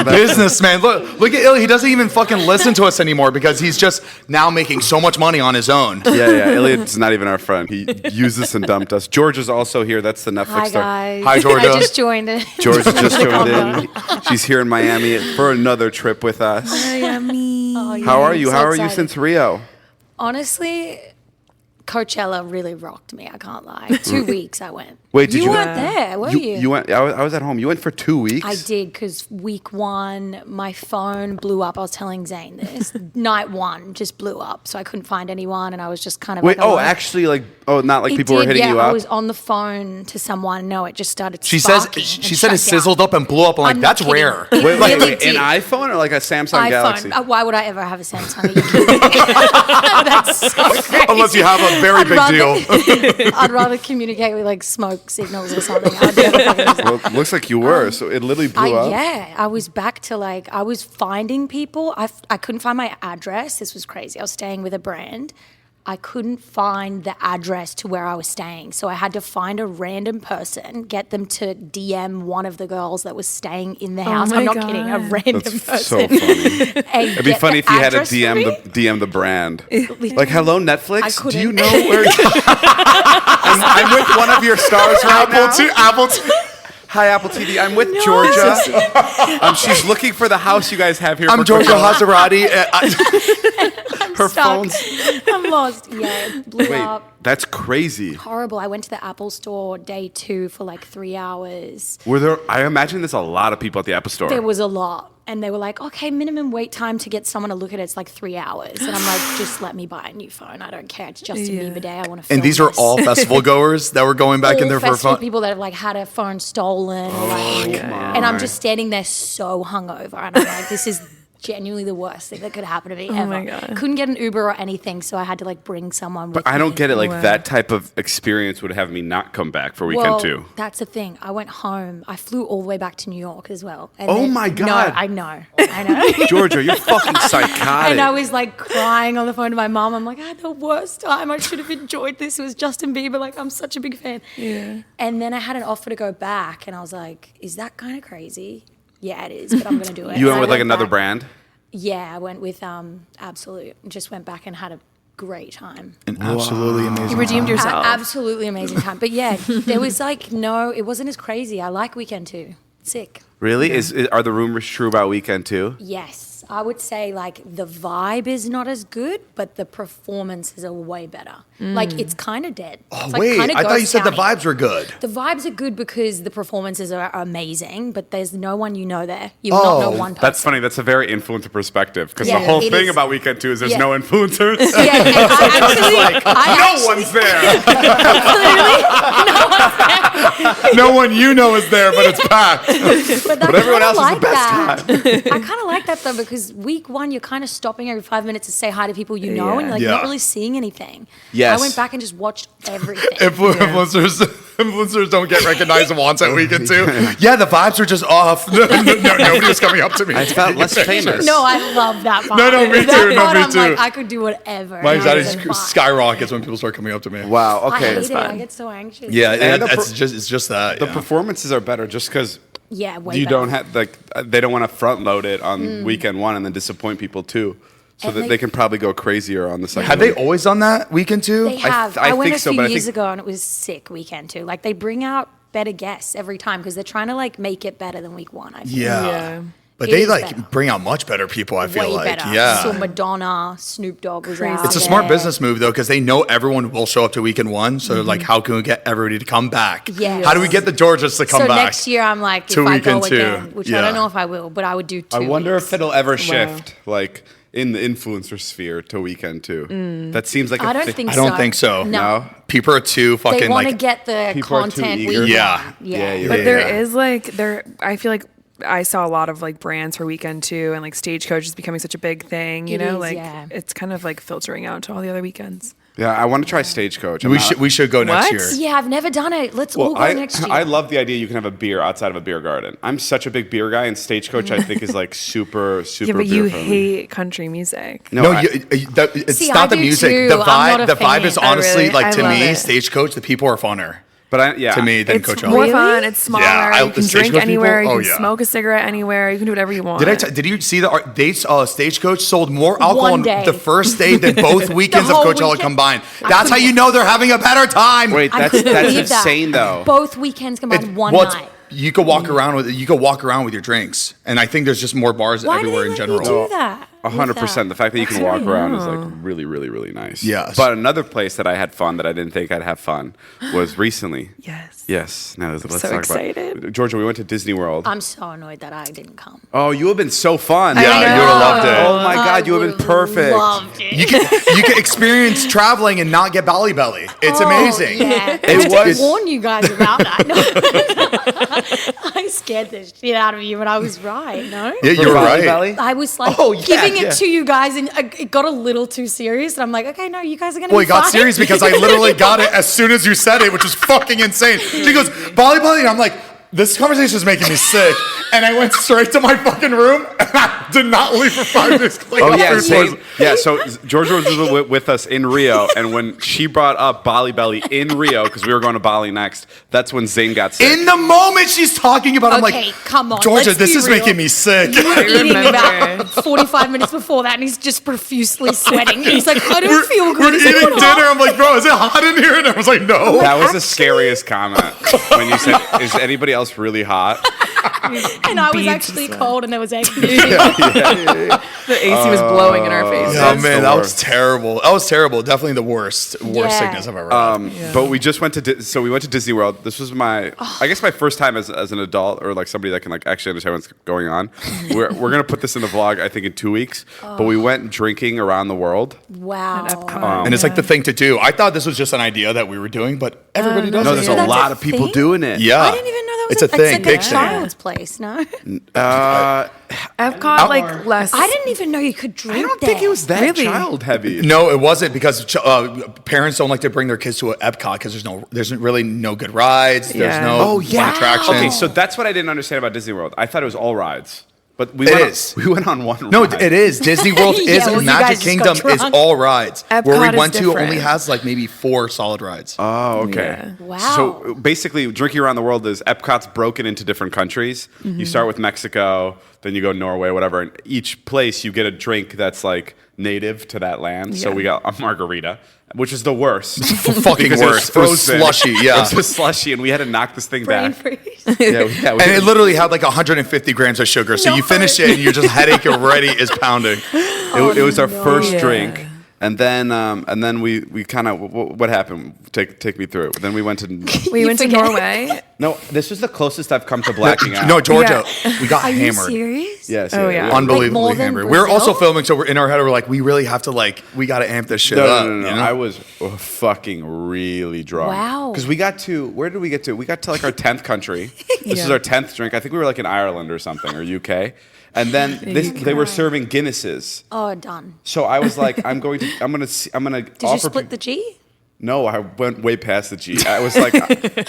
Speaker 2: Businessman. Look at Illy. He doesn't even fucking listen to us anymore because he's just now making so much money on his own.
Speaker 1: Yeah. Elliot's not even our friend. He used us and dumped us. George is also here. That's the Netflix
Speaker 6: Hi
Speaker 1: star.
Speaker 6: guys.
Speaker 2: Hi, Georgia.
Speaker 6: I just joined it.
Speaker 1: George has just joined in. She's here in Miami for another trip with us.
Speaker 3: Miami.
Speaker 6: Oh, yeah,
Speaker 1: How are you?
Speaker 6: so
Speaker 1: How are you
Speaker 6: excited.
Speaker 1: since Rio?
Speaker 6: Honestly, Coachella really rocked me. I can't lie. 2 weeks I went.
Speaker 1: Wait, did you-
Speaker 6: weren't there, were you?
Speaker 1: You went. I was at home. You went for 2 weeks.
Speaker 6: I did because week 1, my phone blew up. I was telling Zane this. Night 1 just blew up, so I couldn't find anyone, and I was just kind of
Speaker 1: Wait.
Speaker 6: like, alone.
Speaker 1: Actually, not like
Speaker 6: It
Speaker 1: people were
Speaker 6: did,
Speaker 1: hitting you
Speaker 6: I
Speaker 1: up.
Speaker 6: was on the phone to someone. No, it just started.
Speaker 2: She says
Speaker 6: sparking
Speaker 2: she
Speaker 6: and
Speaker 2: said it
Speaker 6: shut down.
Speaker 2: sizzled up and blew up. I'm like,
Speaker 6: I'm not
Speaker 2: that's
Speaker 6: kidding.
Speaker 2: rare.
Speaker 6: It
Speaker 1: Wait,
Speaker 6: really
Speaker 1: an
Speaker 6: did.
Speaker 1: iPhone or like a Samsung Galaxy?
Speaker 6: Why would I ever have a Samsung? Are you kidding me? That's so crazy.
Speaker 2: Unless you have a very big deal.
Speaker 6: I'd rather communicate with like smoke signals or something. I'd never fucking use it.
Speaker 1: Well, it looks like you were. So it literally blew up.
Speaker 6: Yeah, I was back to like, I was finding people. I couldn't find my address. This was crazy. I was staying with a brand. I couldn't find the address to where I was staying. So I had to find a random person, get them to DM one of the girls that was staying in the house.
Speaker 3: my
Speaker 6: I'm not
Speaker 3: God.
Speaker 6: kidding, a random
Speaker 1: That's
Speaker 6: person.
Speaker 1: so funny.
Speaker 6: And
Speaker 1: It'd be
Speaker 6: get
Speaker 1: funny
Speaker 6: the
Speaker 1: if you had to
Speaker 6: address for me.
Speaker 1: DM the brand. Like, hello,
Speaker 6: I
Speaker 1: Netflix. Do you
Speaker 6: couldn't.
Speaker 1: know where? I'm with one of your stars right now.
Speaker 2: Apple II.
Speaker 1: Hi, Apple TV. I'm with Georgia. She's looking for the house you guys have here.
Speaker 2: I'm
Speaker 1: for
Speaker 2: Georgia
Speaker 1: Coachella.
Speaker 2: Hazarati.
Speaker 1: Her
Speaker 6: Stuck.
Speaker 1: phone's.
Speaker 6: I'm lost. Yeah, it blew
Speaker 1: Wait,
Speaker 6: up.
Speaker 1: that's crazy.
Speaker 6: Horrible. I went to the Apple store day 2 for like 3 hours.
Speaker 1: Were there? I imagine there's a lot of people at the Apple Store.
Speaker 6: There was a lot. And they were like, okay, minimum wait time to get someone to look at it's like 3 hours. And I'm like, just let me buy a new phone. I don't care. It's Justin Bieber Day. I want to film
Speaker 2: And these are
Speaker 6: this.
Speaker 2: all festival goers that were going back in
Speaker 6: All
Speaker 2: there for
Speaker 6: festival
Speaker 2: fun.
Speaker 6: people that have like had a phone stolen. And I'm just standing there so hungover. And I'm like, this is genuinely the worst thing that could happen to me ever.
Speaker 3: my God.
Speaker 6: Couldn't get an Uber or anything. So I had to like bring someone with
Speaker 1: But I don't
Speaker 6: me.
Speaker 1: get it. Like
Speaker 3: Wow.
Speaker 1: that type of experience would have me not come back for weekend
Speaker 6: Well,
Speaker 1: 2.
Speaker 6: that's the thing. I went home. I flew all the way back to New York as well. And
Speaker 1: Oh my God.
Speaker 6: No, I know. I know.
Speaker 1: Georgia, you're fucking psychotic.
Speaker 6: And I was like crying on the phone to my mom. I'm like, I had the worst time. I should have enjoyed this. It was Justin Bieber. Like, I'm such a big fan.
Speaker 3: Yeah.
Speaker 6: And then I had an offer to go back. And I was like, is that kind of crazy? Yeah, it is, but I'm going to do it.
Speaker 1: You went
Speaker 6: And I
Speaker 1: with like another
Speaker 6: back.
Speaker 1: brand.
Speaker 6: Yeah, I went with Absolute. Just went back and had a great time.
Speaker 2: An absolutely amazing.
Speaker 3: You redeemed yourself.
Speaker 6: Absolutely amazing time. But yeah, there was like, no, it wasn't as crazy. I like Weekend too. Sick.
Speaker 1: Really? Are the rumors true about weekend 2?
Speaker 6: Yes, I would say like the vibe is not as good, but the performances are way better. Like it's kind of dead.
Speaker 2: Oh,
Speaker 6: It's like
Speaker 2: wait,
Speaker 6: kinda
Speaker 2: I thought you
Speaker 6: ghost
Speaker 2: said the
Speaker 6: towny.
Speaker 2: vibes were good.
Speaker 6: The vibes are good because the performances are amazing, but there's no one you know there. You not know one person.
Speaker 1: That's funny. That's a very influencer perspective because
Speaker 6: Yeah,
Speaker 1: the whole
Speaker 6: it
Speaker 1: thing
Speaker 6: is.
Speaker 1: about weekend 2 is there's
Speaker 6: Yeah.
Speaker 1: no influencers.
Speaker 6: Yeah, and
Speaker 1: No one's there.
Speaker 2: No one you know is there, but it's packed.
Speaker 6: But
Speaker 1: everyone else is the
Speaker 6: like
Speaker 1: best
Speaker 6: that. I kind of like that though because week 1 you're kind of stopping every 5 minutes to say hi to people you know and like
Speaker 2: Yeah.
Speaker 6: not really seeing anything.
Speaker 1: Yes.
Speaker 6: I went back and just watched everything.
Speaker 2: Influencers don't get recognized once at weekend too. Yeah, the vibes are just off. Nobody was coming up to me.
Speaker 1: I felt less famous.
Speaker 6: No, I love that part.
Speaker 2: No, me
Speaker 6: That
Speaker 2: too. No,
Speaker 6: part,
Speaker 2: me
Speaker 6: I'm
Speaker 2: too.
Speaker 6: like, I could do whatever.
Speaker 2: My
Speaker 6: and I was
Speaker 2: anxiety
Speaker 6: like, fine.
Speaker 2: skyrockets when people start coming up to me.
Speaker 1: Wow.
Speaker 6: I
Speaker 1: Okay.
Speaker 6: hate it. I get so anxious.
Speaker 2: Yeah,
Speaker 1: And the
Speaker 2: it's just that.
Speaker 1: The
Speaker 2: yeah.
Speaker 1: performances are better just because
Speaker 6: Yeah, way
Speaker 1: you
Speaker 6: better.
Speaker 1: don't have like they don't want to front load it on weekend 1 and then disappoint people too, so
Speaker 6: And
Speaker 1: that
Speaker 6: they-
Speaker 1: they can probably go crazier on the second.
Speaker 2: Have they
Speaker 1: week.
Speaker 2: always done that weekend too?
Speaker 6: They have.
Speaker 1: I
Speaker 6: I, went
Speaker 1: think
Speaker 6: a
Speaker 1: so,
Speaker 6: few
Speaker 1: but I
Speaker 6: years
Speaker 1: think-
Speaker 6: ago and it was sick weekend too. Like they bring out better guests every time because they're trying to like make it better than week 1. I feel.
Speaker 3: Yeah.
Speaker 2: But
Speaker 6: It
Speaker 2: they
Speaker 6: is
Speaker 2: like
Speaker 6: better.
Speaker 2: bring out much better people. I feel
Speaker 6: Way
Speaker 2: like,
Speaker 6: better.
Speaker 2: yeah.
Speaker 6: So Madonna, Snoop Dogg was out.
Speaker 2: It's a smart
Speaker 6: there.
Speaker 2: business move though, because they know everyone will show up to weekend 1. So like, how can we get everybody to come back?
Speaker 6: Yes.
Speaker 2: How do we get the Georgias to come
Speaker 6: So
Speaker 2: back?
Speaker 6: next year I'm like,
Speaker 2: To
Speaker 6: if I go
Speaker 2: weekend two.
Speaker 6: again, which I
Speaker 2: Yeah.
Speaker 6: don't know if I will, but I would do 2
Speaker 1: I wonder
Speaker 6: weeks.
Speaker 1: if it'll ever shift. Like in the influencer sphere to Weekend too. That seems like
Speaker 6: I don't think
Speaker 2: I
Speaker 6: so.
Speaker 2: don't think so.
Speaker 6: No.
Speaker 2: People are too fucking
Speaker 6: They want to
Speaker 2: like.
Speaker 6: get the
Speaker 1: People are too
Speaker 6: content.
Speaker 1: eager.
Speaker 6: We
Speaker 2: Yeah.
Speaker 6: want.
Speaker 1: Yeah.
Speaker 3: But there is like I feel like I saw a lot of like brands for Weekend too, and like Stagecoach is becoming such a big thing. You
Speaker 6: It
Speaker 3: know,
Speaker 6: is,
Speaker 3: like
Speaker 6: yeah.
Speaker 3: it's kind of like filtering out to all the other weekends.
Speaker 1: Yeah, I want to try Stagecoach.
Speaker 2: We should go next
Speaker 3: What?
Speaker 2: year.
Speaker 6: Yeah, I've never done it. Let's all go next year.
Speaker 1: I love the idea you can have a beer outside of a beer garden. I'm such a big beer guy, and Stagecoach I think is like super
Speaker 3: Yeah, but
Speaker 1: beer
Speaker 3: you
Speaker 1: friendly.
Speaker 3: hate country music.
Speaker 2: No,
Speaker 1: I-
Speaker 2: it's
Speaker 6: See, I
Speaker 2: not the
Speaker 6: do
Speaker 2: music.
Speaker 6: too.
Speaker 2: The
Speaker 6: I'm not
Speaker 2: vibe.
Speaker 6: a
Speaker 2: The vibe
Speaker 6: fan.
Speaker 2: is
Speaker 6: Oh,
Speaker 2: honestly
Speaker 3: really?
Speaker 2: like
Speaker 3: I
Speaker 2: to
Speaker 3: love
Speaker 2: me,
Speaker 3: it.
Speaker 2: Stagecoach. The people are funner
Speaker 1: but
Speaker 2: to me than
Speaker 3: It's
Speaker 2: Coachella.
Speaker 3: more fun. It's smaller.
Speaker 2: Yeah,
Speaker 3: you can
Speaker 2: the
Speaker 3: drink
Speaker 2: Stagecoach
Speaker 3: anywhere.
Speaker 2: people?
Speaker 3: You
Speaker 2: Oh,
Speaker 3: can
Speaker 2: yeah.
Speaker 3: smoke a cigarette anywhere. You can do whatever you want.
Speaker 2: Did you see the Stagecoach sold more alcohol
Speaker 6: One
Speaker 2: on
Speaker 6: day.
Speaker 2: the first day than both weekends of
Speaker 6: whole
Speaker 2: Coachella
Speaker 6: weekend.
Speaker 2: combined? That's how you know they're having a better time.
Speaker 1: Wait,
Speaker 6: I
Speaker 1: that's
Speaker 6: couldn't believe that.
Speaker 1: insane though.
Speaker 6: Both weekends combined one
Speaker 2: Well,
Speaker 6: night.
Speaker 2: you could walk around with your drinks, and I think there's just more bars
Speaker 6: Why
Speaker 2: everywhere
Speaker 6: do
Speaker 2: in
Speaker 6: they let
Speaker 2: general.
Speaker 6: you do that?
Speaker 1: 100%. The fact that you can walk around is like really, really, really nice.
Speaker 2: Yes.
Speaker 1: But another place that I had fun that I didn't think I'd have fun was recently.
Speaker 3: Yes.
Speaker 1: Yes. Now let's
Speaker 3: so
Speaker 1: talk
Speaker 3: excited.
Speaker 1: about Georgia. We went to Disney World.
Speaker 6: I'm so annoyed that I didn't come.
Speaker 1: Oh, you have been so fun.
Speaker 2: Yeah, you would have loved it.
Speaker 1: Oh my God, you have been perfect.
Speaker 6: Loved it.
Speaker 2: You can experience traveling and not get Bali belly. It's amazing.
Speaker 6: Yeah.
Speaker 1: It
Speaker 6: I
Speaker 1: was-
Speaker 6: did warn you guys about that. No. I scared the shit out of you, but I was right. No.
Speaker 2: Yeah, you're right.
Speaker 1: Valley?
Speaker 6: I was like
Speaker 1: Oh, yeah,
Speaker 6: giving
Speaker 1: yeah.
Speaker 6: it to you guys, and it got a little too serious. And I'm like, okay, no, you guys are gonna.
Speaker 2: Well,
Speaker 6: be
Speaker 2: it got
Speaker 6: fine.
Speaker 2: serious because I literally got it as soon as you said it, which was fucking insane. She goes, Bali, and I'm like, this conversation is making me sick. And I went straight to my fucking room, and I did not leave for 5 days.
Speaker 1: Oh yeah, so Georgia was with us in Rio, and when she brought up Bali Belly in Rio, because we were going to Bali next, that's when Zane got sick.
Speaker 2: In the moment she's talking about it, I'm
Speaker 6: Okay,
Speaker 2: like,
Speaker 6: come on,
Speaker 2: Georgia,
Speaker 6: let's
Speaker 2: this
Speaker 6: be
Speaker 2: is
Speaker 6: real.
Speaker 2: making me sick.
Speaker 6: You were eating
Speaker 3: remember.
Speaker 6: about 45 minutes before that, and he's just profusely sweating. He's like, I don't feel good.
Speaker 2: We're
Speaker 6: Is it
Speaker 2: eating
Speaker 6: hot?
Speaker 2: dinner. I'm like, bro, is it hot in here? And I was like, no.
Speaker 1: That was the scariest comment when you said, "Is anybody else really hot?"
Speaker 6: And I was
Speaker 3: Beads
Speaker 6: actually
Speaker 3: sweat.
Speaker 6: cold, and there was air conditioning.
Speaker 3: The AC was blowing in our faces.
Speaker 2: Oh
Speaker 1: That's
Speaker 2: man,
Speaker 1: the
Speaker 2: that was
Speaker 1: worst.
Speaker 2: terrible. That was terrible. Definitely the worst
Speaker 6: Yeah.
Speaker 2: sickness I've ever had.
Speaker 1: But we just went to so we went to Disney World. This was my I guess my first time as an adult or like somebody that can like actually understand what's going on. We're gonna put this in the vlog I think in 2 weeks. But we went drinking around the world.
Speaker 6: Wow.
Speaker 2: And it's like the thing to do. I thought this was just an idea that we were doing, but everybody does
Speaker 1: No,
Speaker 2: it.
Speaker 1: there's
Speaker 6: So
Speaker 1: a
Speaker 6: that's
Speaker 1: lot
Speaker 6: a
Speaker 1: of people
Speaker 6: thing?
Speaker 1: doing it.
Speaker 2: Yeah.
Speaker 6: I didn't even know that was
Speaker 2: It's a thing,
Speaker 6: It's
Speaker 2: big
Speaker 6: like a
Speaker 2: thing.
Speaker 6: child's place, no?
Speaker 3: Epcot like less.
Speaker 6: I didn't even know you could drink
Speaker 1: I don't
Speaker 6: there.
Speaker 1: think it was that
Speaker 3: Really?
Speaker 1: child heavy.
Speaker 2: No, it wasn't because parents don't like to bring their kids to an Epcot because there's really no good rides. There's
Speaker 3: Yeah.
Speaker 2: no
Speaker 1: Oh yeah.
Speaker 2: fun attractions.
Speaker 1: Okay, so that's what I didn't understand about Disney World. I thought it was all rides. But we
Speaker 2: It
Speaker 1: went
Speaker 2: is.
Speaker 1: we went on one
Speaker 2: No,
Speaker 1: ride.
Speaker 2: it is. Disney World
Speaker 6: Yeah,
Speaker 2: is
Speaker 6: well, you
Speaker 2: Magic
Speaker 6: guys just
Speaker 2: Kingdom
Speaker 6: got
Speaker 2: is
Speaker 6: drunk.
Speaker 2: all rides. Where we
Speaker 3: Epcot is
Speaker 2: went to
Speaker 3: different.
Speaker 2: only has like maybe 4 solid rides.
Speaker 1: Oh, okay.
Speaker 3: Yeah.
Speaker 6: Wow.
Speaker 1: So basically, drinking around the world is Epcot's broken into different countries. You start with Mexico, then you go Norway, whatever. And each place you get a drink that's like native to that land. So
Speaker 3: Yeah.
Speaker 1: we got a margarita, which is the worst.
Speaker 2: Fucking
Speaker 1: Because it was
Speaker 2: worst. It was
Speaker 1: frozen.
Speaker 2: slushy, yeah.
Speaker 1: It was just slushy, and we had to knock this thing
Speaker 6: Brain
Speaker 1: back.
Speaker 6: freeze.
Speaker 1: Yeah, we
Speaker 2: And it literally had like 150 grams of sugar. So you finish it and you're just headache already is pounding.
Speaker 1: it was our first
Speaker 3: Yeah.
Speaker 1: drink. And then we kind of what happened? Take me through it. Then we went to
Speaker 3: We went to
Speaker 6: forget?
Speaker 3: Norway.
Speaker 1: no. This was the closest I've come to blacking out.
Speaker 2: No, Georgia, we got
Speaker 6: Are you
Speaker 2: hammered.
Speaker 6: serious?
Speaker 1: Yes.
Speaker 3: Oh, yeah.
Speaker 2: Unbelievably
Speaker 6: Like more than
Speaker 2: hammered. We were
Speaker 6: Brazil?
Speaker 2: also filming, so we're in our head. We're like, we really have to we got to amp this shit
Speaker 1: No,
Speaker 2: up.
Speaker 1: no, no, no.
Speaker 2: you know?
Speaker 1: I was fucking really drunk.
Speaker 6: Wow.
Speaker 1: Because we got to, where did we get to? We got to like our 10th country. This is
Speaker 3: Yeah.
Speaker 1: our 10th drink. I think we were like in Ireland or something, or UK. And then they were serving Guinnesses.
Speaker 6: Oh, done.
Speaker 1: So I was like, I'm gonna
Speaker 6: Did you
Speaker 1: offer.
Speaker 6: split the G?
Speaker 1: No, I went way past the G. I was like,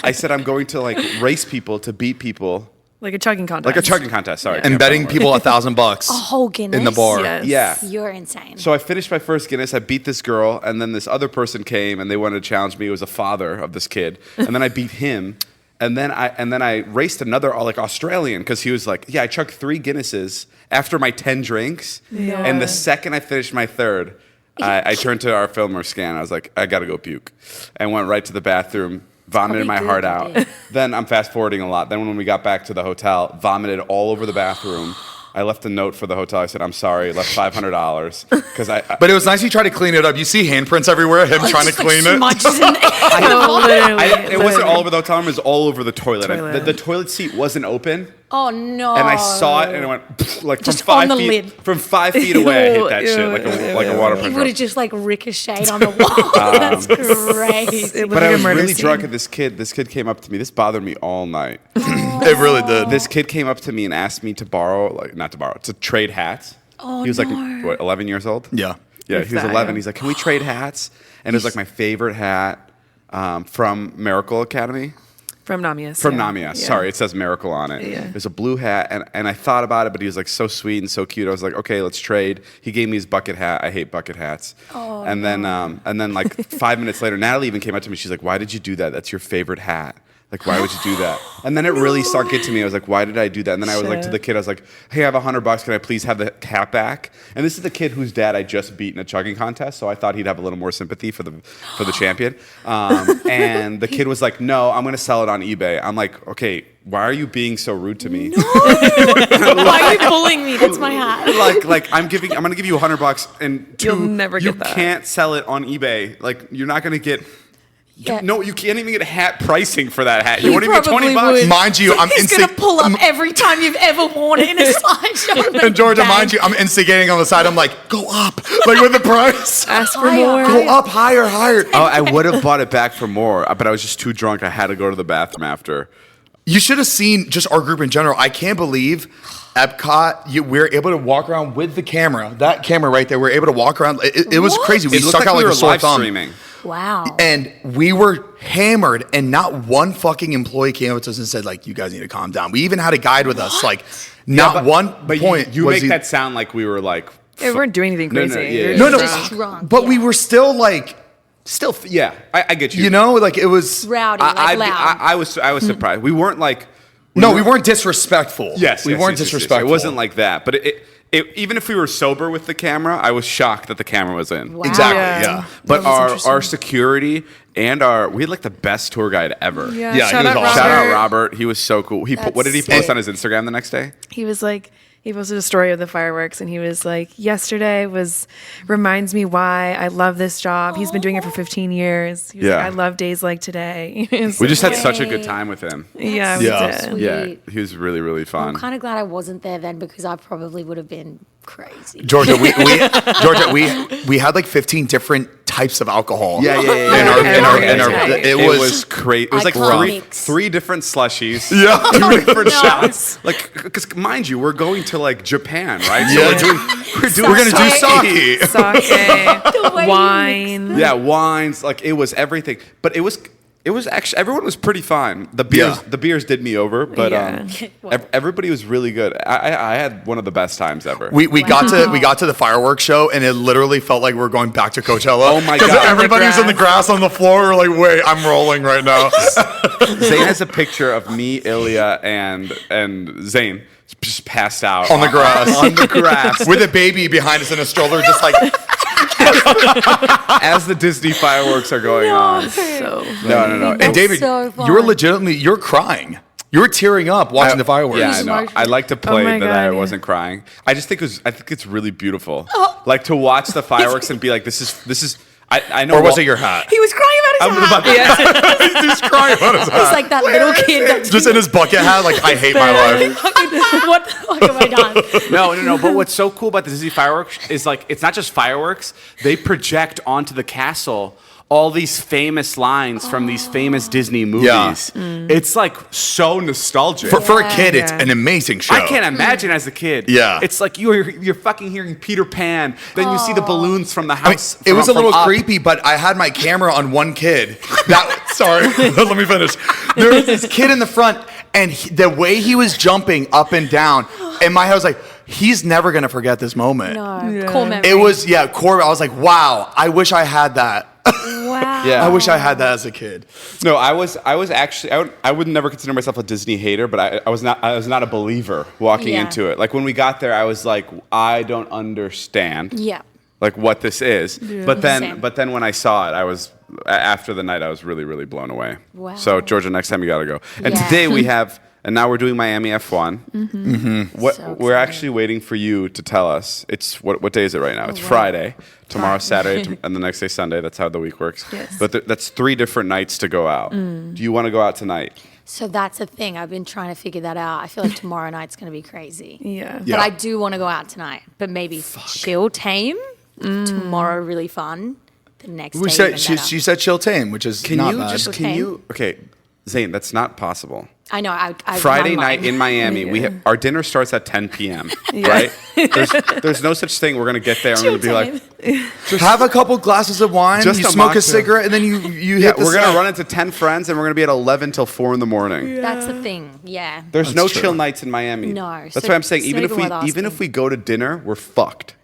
Speaker 1: I said I'm going to like race people to beat people.
Speaker 3: Like a chugging contest.
Speaker 1: Like a chugging contest, sorry.
Speaker 2: and betting people $1,000
Speaker 6: A whole Guinness?
Speaker 2: in the bar.
Speaker 3: Yes.
Speaker 1: Yeah.
Speaker 6: You're insane.
Speaker 1: So I finished my first Guinness. I beat this girl, and then this other person came, and they wanted to challenge me. It was a father of this kid, and then I beat him, and then I raced another like Australian because he was like, yeah, I chugged 3 Guinnesses after my 10 drinks,
Speaker 3: Yeah.
Speaker 1: and the second I finished my third, I turned to our filmer scan. I was like, I gotta go puke, and went right to the bathroom. Vomited my
Speaker 6: Probably
Speaker 1: heart
Speaker 6: good
Speaker 1: out.
Speaker 6: you did.
Speaker 1: Then I'm fast forwarding a lot. Then when we got back to the hotel, vomited all over the bathroom. I left a note for the hotel. I said, I'm sorry, left $500 because I
Speaker 2: But it was nice he tried to clean it up. You see handprints everywhere, him trying to
Speaker 6: Just, like,
Speaker 2: clean it.
Speaker 6: smudges in the
Speaker 3: Literally.
Speaker 1: it wasn't all over the hotel room. It was all over the toilet.
Speaker 3: Toilet.
Speaker 1: The toilet seat wasn't open,
Speaker 6: Oh no!
Speaker 1: And I saw it, and it went like
Speaker 6: Just on the lid.
Speaker 1: From 5 feet away. I hit that
Speaker 3: Ew,
Speaker 1: shit like a water
Speaker 6: It
Speaker 1: punch.
Speaker 6: would have just like ricocheted on the wall. That's crazy.
Speaker 3: It
Speaker 1: But I
Speaker 3: like a
Speaker 1: was
Speaker 3: murder
Speaker 1: really
Speaker 3: scene.
Speaker 1: drunk, and this kid came up to me. This bothered me all night.
Speaker 2: It really did.
Speaker 1: This kid came up to me and asked me to to trade hats.
Speaker 6: Oh,
Speaker 1: he was like,
Speaker 6: no.
Speaker 1: what, 11 years old?
Speaker 2: Yeah.
Speaker 1: Yeah,
Speaker 3: If
Speaker 1: he was
Speaker 3: that,
Speaker 1: 11.
Speaker 3: yeah.
Speaker 1: He's like, can we trade hats? And it was like my favorite hat from Miracle Academy.
Speaker 3: From Namias.
Speaker 1: From
Speaker 3: yeah.
Speaker 1: Namias.
Speaker 3: Yeah.
Speaker 1: Sorry, it says Miracle on it.
Speaker 3: Yeah.
Speaker 1: There's a blue hat, and I thought about it, but he was like so sweet and so cute. I was like, okay, let's trade. He gave me his bucket hat. I hate bucket hats.
Speaker 6: Oh,
Speaker 1: and then like 5 minutes later, Natalie even came up to me. She's like, why did you do that? That's your favorite hat. Like, why would you do that? And then it really started getting to me. I was like, why did I do that? And then I was like to the kid, I was like, hey, I have $100. Can I please have the hat back? And this is the kid whose dad I just beat in a chugging contest, so I thought he'd have a little more sympathy for the champion. And the kid was like, no, I'm going to sell it on eBay. I'm like, okay, why are you being so rude to me?
Speaker 6: Why are you bullying me? That's my hat.
Speaker 1: like I'm going to give you $100, and
Speaker 3: You'll never
Speaker 1: you
Speaker 3: get that.
Speaker 1: can't sell it on eBay. Like, you're not going to get.
Speaker 6: Yeah.
Speaker 1: No, you can't even get hat pricing for that hat. You
Speaker 6: He
Speaker 1: won't even get
Speaker 6: probably
Speaker 1: $20.
Speaker 6: would.
Speaker 2: Mind you, I'm
Speaker 6: He's gonna pull up every time you've ever worn it in a slideshow.
Speaker 2: And Georgia,
Speaker 6: Bang.
Speaker 2: mind you, I'm instigating on the side. I'm like, go up, like with the price.
Speaker 3: Ask for
Speaker 6: Higher,
Speaker 3: more.
Speaker 2: Go up higher.
Speaker 1: Oh, I would have bought it back for more, but I was just too drunk. I had to go to the bathroom after.
Speaker 2: You should have seen just our group in general. I can't believe Epcot, we're able to walk around with the camera. That camera right there, we're able to walk around. It was
Speaker 6: What?
Speaker 2: crazy. We
Speaker 1: It looked
Speaker 2: stuck out
Speaker 1: we
Speaker 2: like
Speaker 1: were
Speaker 2: a sore
Speaker 1: live
Speaker 2: thumb.
Speaker 1: streaming.
Speaker 6: Wow.
Speaker 2: And we were hammered, and not one fucking employee came up to us and said, like, you guys need to calm down. We even had a guide with us. Like, not one
Speaker 1: But
Speaker 2: point
Speaker 1: you
Speaker 2: was
Speaker 1: make
Speaker 2: he-
Speaker 1: that sound like we were like.
Speaker 3: We weren't doing anything
Speaker 1: No, no,
Speaker 3: crazy.
Speaker 1: yeah,
Speaker 3: You're
Speaker 1: yeah.
Speaker 2: No, no,
Speaker 3: just
Speaker 6: drunk,
Speaker 2: but
Speaker 6: yeah.
Speaker 2: we were still like,
Speaker 1: Yeah, I get you.
Speaker 2: you know, like it was.
Speaker 6: Rowdy, like loud.
Speaker 1: I was surprised. We weren't like.
Speaker 2: No, we weren't disrespectful.
Speaker 1: Yes,
Speaker 2: we
Speaker 1: yes,
Speaker 2: weren't
Speaker 1: yes, yes, yes.
Speaker 2: disrespectful.
Speaker 1: It wasn't like that. But even if we were sober with the camera, I was shocked that the camera was in.
Speaker 6: Wow.
Speaker 2: Exactly.
Speaker 3: Yeah.
Speaker 2: Yeah.
Speaker 1: But
Speaker 3: That was
Speaker 1: our
Speaker 3: interesting.
Speaker 1: security and we had like the best tour guide ever.
Speaker 3: Yeah,
Speaker 2: Yeah,
Speaker 3: shout
Speaker 2: he was
Speaker 3: out
Speaker 2: awesome.
Speaker 1: Shout out
Speaker 3: Robert.
Speaker 1: Robert. He was so cool. What did he
Speaker 6: That's
Speaker 1: post on his Instagram the next day?
Speaker 3: He was like, he posted a story of the fireworks, and he was like, yesterday reminds me why I love this job. He's been doing it for 15 years. He was
Speaker 1: Yeah.
Speaker 3: like, I love days like today.
Speaker 1: We just had such a good time with him.
Speaker 3: yeah, we
Speaker 2: Yeah.
Speaker 3: did.
Speaker 6: Sweet.
Speaker 1: Yeah, he was really, really fun.
Speaker 6: I'm kind of glad I wasn't there then because I probably would have been crazy.
Speaker 2: Georgia, we had like 15 different types of alcohol.
Speaker 1: Yeah.
Speaker 2: In our,
Speaker 3: Right.
Speaker 1: It
Speaker 2: was
Speaker 1: was crazy. It was like
Speaker 6: Iconics.
Speaker 1: three different slushies.
Speaker 2: Yeah.
Speaker 1: 2 different
Speaker 6: No.
Speaker 1: shots. Like, because mind you, we're going to like Japan, right?
Speaker 2: Yeah.
Speaker 1: So we're gonna do
Speaker 2: sake.
Speaker 1: sake.
Speaker 6: The way you
Speaker 3: wine.
Speaker 1: Yeah, wines. Like it was everything. But it was actually everyone was pretty fine. The beers did me over, but
Speaker 3: Yeah.
Speaker 1: everybody was really good. I had one of the best times ever.
Speaker 2: We got to the fireworks show, and it literally felt like we were going back to Coachella.
Speaker 1: Oh my
Speaker 2: 'Cause
Speaker 1: God.
Speaker 2: everybody was in the grass on the floor. We're like, wait, I'm rolling right now.
Speaker 1: Zane has a picture of me, Ilya, and Zane just passed out
Speaker 2: On the grass.
Speaker 1: On the grass.
Speaker 2: With a baby behind us in a stroller, just like.
Speaker 1: As the Disney fireworks are going on.
Speaker 3: So
Speaker 1: No.
Speaker 2: And David,
Speaker 6: so fun.
Speaker 2: you were legitimately, you're crying. You were tearing up watching the fireworks.
Speaker 1: Yeah, I know. I like to play
Speaker 3: my
Speaker 1: that I
Speaker 3: God,
Speaker 1: wasn't crying. I just think I think it's really beautiful. Like to watch the fireworks and be like, this is. I know.
Speaker 2: Or was it your hat?
Speaker 6: He was crying about his hat.
Speaker 2: He's crying about his
Speaker 6: He's like that little kid that's
Speaker 2: Just in his bucket hat, like, I hate my life.
Speaker 6: what the fuck have I done?
Speaker 5: No. But what's so cool about the Disney fireworks is like it's not just fireworks. They project onto the castle all these famous lines from these famous Disney movies. It's like so nostalgic.
Speaker 2: For a kid, it's
Speaker 3: Yeah.
Speaker 2: an amazing show.
Speaker 5: I can't imagine as a kid.
Speaker 2: Yeah.
Speaker 5: It's like you're fucking hearing Peter Pan. Then you see the balloons from the
Speaker 2: I mean,
Speaker 5: house.
Speaker 2: it was a
Speaker 5: from
Speaker 2: little
Speaker 5: Up.
Speaker 2: creepy, but I had my camera on one kid. Sorry, let me finish. There was this kid in the front, and the way he was jumping up and down, in my head I was like, he's never gonna forget this moment.
Speaker 6: No, cool memory.
Speaker 2: It was core. I was like, wow, I wish I had that.
Speaker 6: wow.
Speaker 1: Yeah.
Speaker 2: I wish I had that as a kid.
Speaker 1: No, I was actually I would never consider myself a Disney hater, but I was not a believer walking
Speaker 6: Yeah.
Speaker 1: into it. Like when we got there, I was like, I don't understand.
Speaker 6: Yeah.
Speaker 1: Like what this is. But
Speaker 6: Same.
Speaker 1: then when I saw it, after the night I was really, really blown away.
Speaker 6: Wow.
Speaker 1: So Georgia, next time you gotta go. And
Speaker 6: Yeah.
Speaker 1: today we have and now we're doing Miami F1. What
Speaker 6: So
Speaker 1: we're
Speaker 6: exciting.
Speaker 1: actually waiting for you to tell us. It's what day is it right now? It's
Speaker 6: wow.
Speaker 1: Friday. Tomorrow's Saturday, and the next day Sunday. That's how the week works.
Speaker 3: Yes.
Speaker 1: But that's 3 different nights to go out. Do you want to go out tonight?
Speaker 6: So that's the thing. I've been trying to figure that out. I feel like tomorrow night's going to be crazy.
Speaker 3: Yeah.
Speaker 6: But I do want to go out tonight. But maybe chill tame. Tomorrow really fun. The next day even better.
Speaker 2: She said chill tame, which is not bad.
Speaker 1: Okay, Zane, that's not possible.
Speaker 6: I know. I
Speaker 1: Friday night in Miami, our dinner starts at 10 p.m. Right? There's no such thing. We're gonna get there and we're gonna be like,
Speaker 2: have a couple glasses of wine,
Speaker 1: Just
Speaker 2: you
Speaker 1: a
Speaker 2: smoke a
Speaker 1: mocktail.
Speaker 2: cigarette, and then you hit the
Speaker 1: we're gonna
Speaker 2: set.
Speaker 1: run into 10 friends and we're gonna be at 11 till 4 in the morning.
Speaker 6: That's the thing. Yeah.
Speaker 1: There's no
Speaker 2: true.
Speaker 1: chill nights in Miami.
Speaker 6: No.
Speaker 1: That's
Speaker 6: So-
Speaker 1: why I'm saying
Speaker 6: so
Speaker 1: even
Speaker 6: even worth
Speaker 1: if
Speaker 6: asking.
Speaker 1: we go to dinner, we're fucked.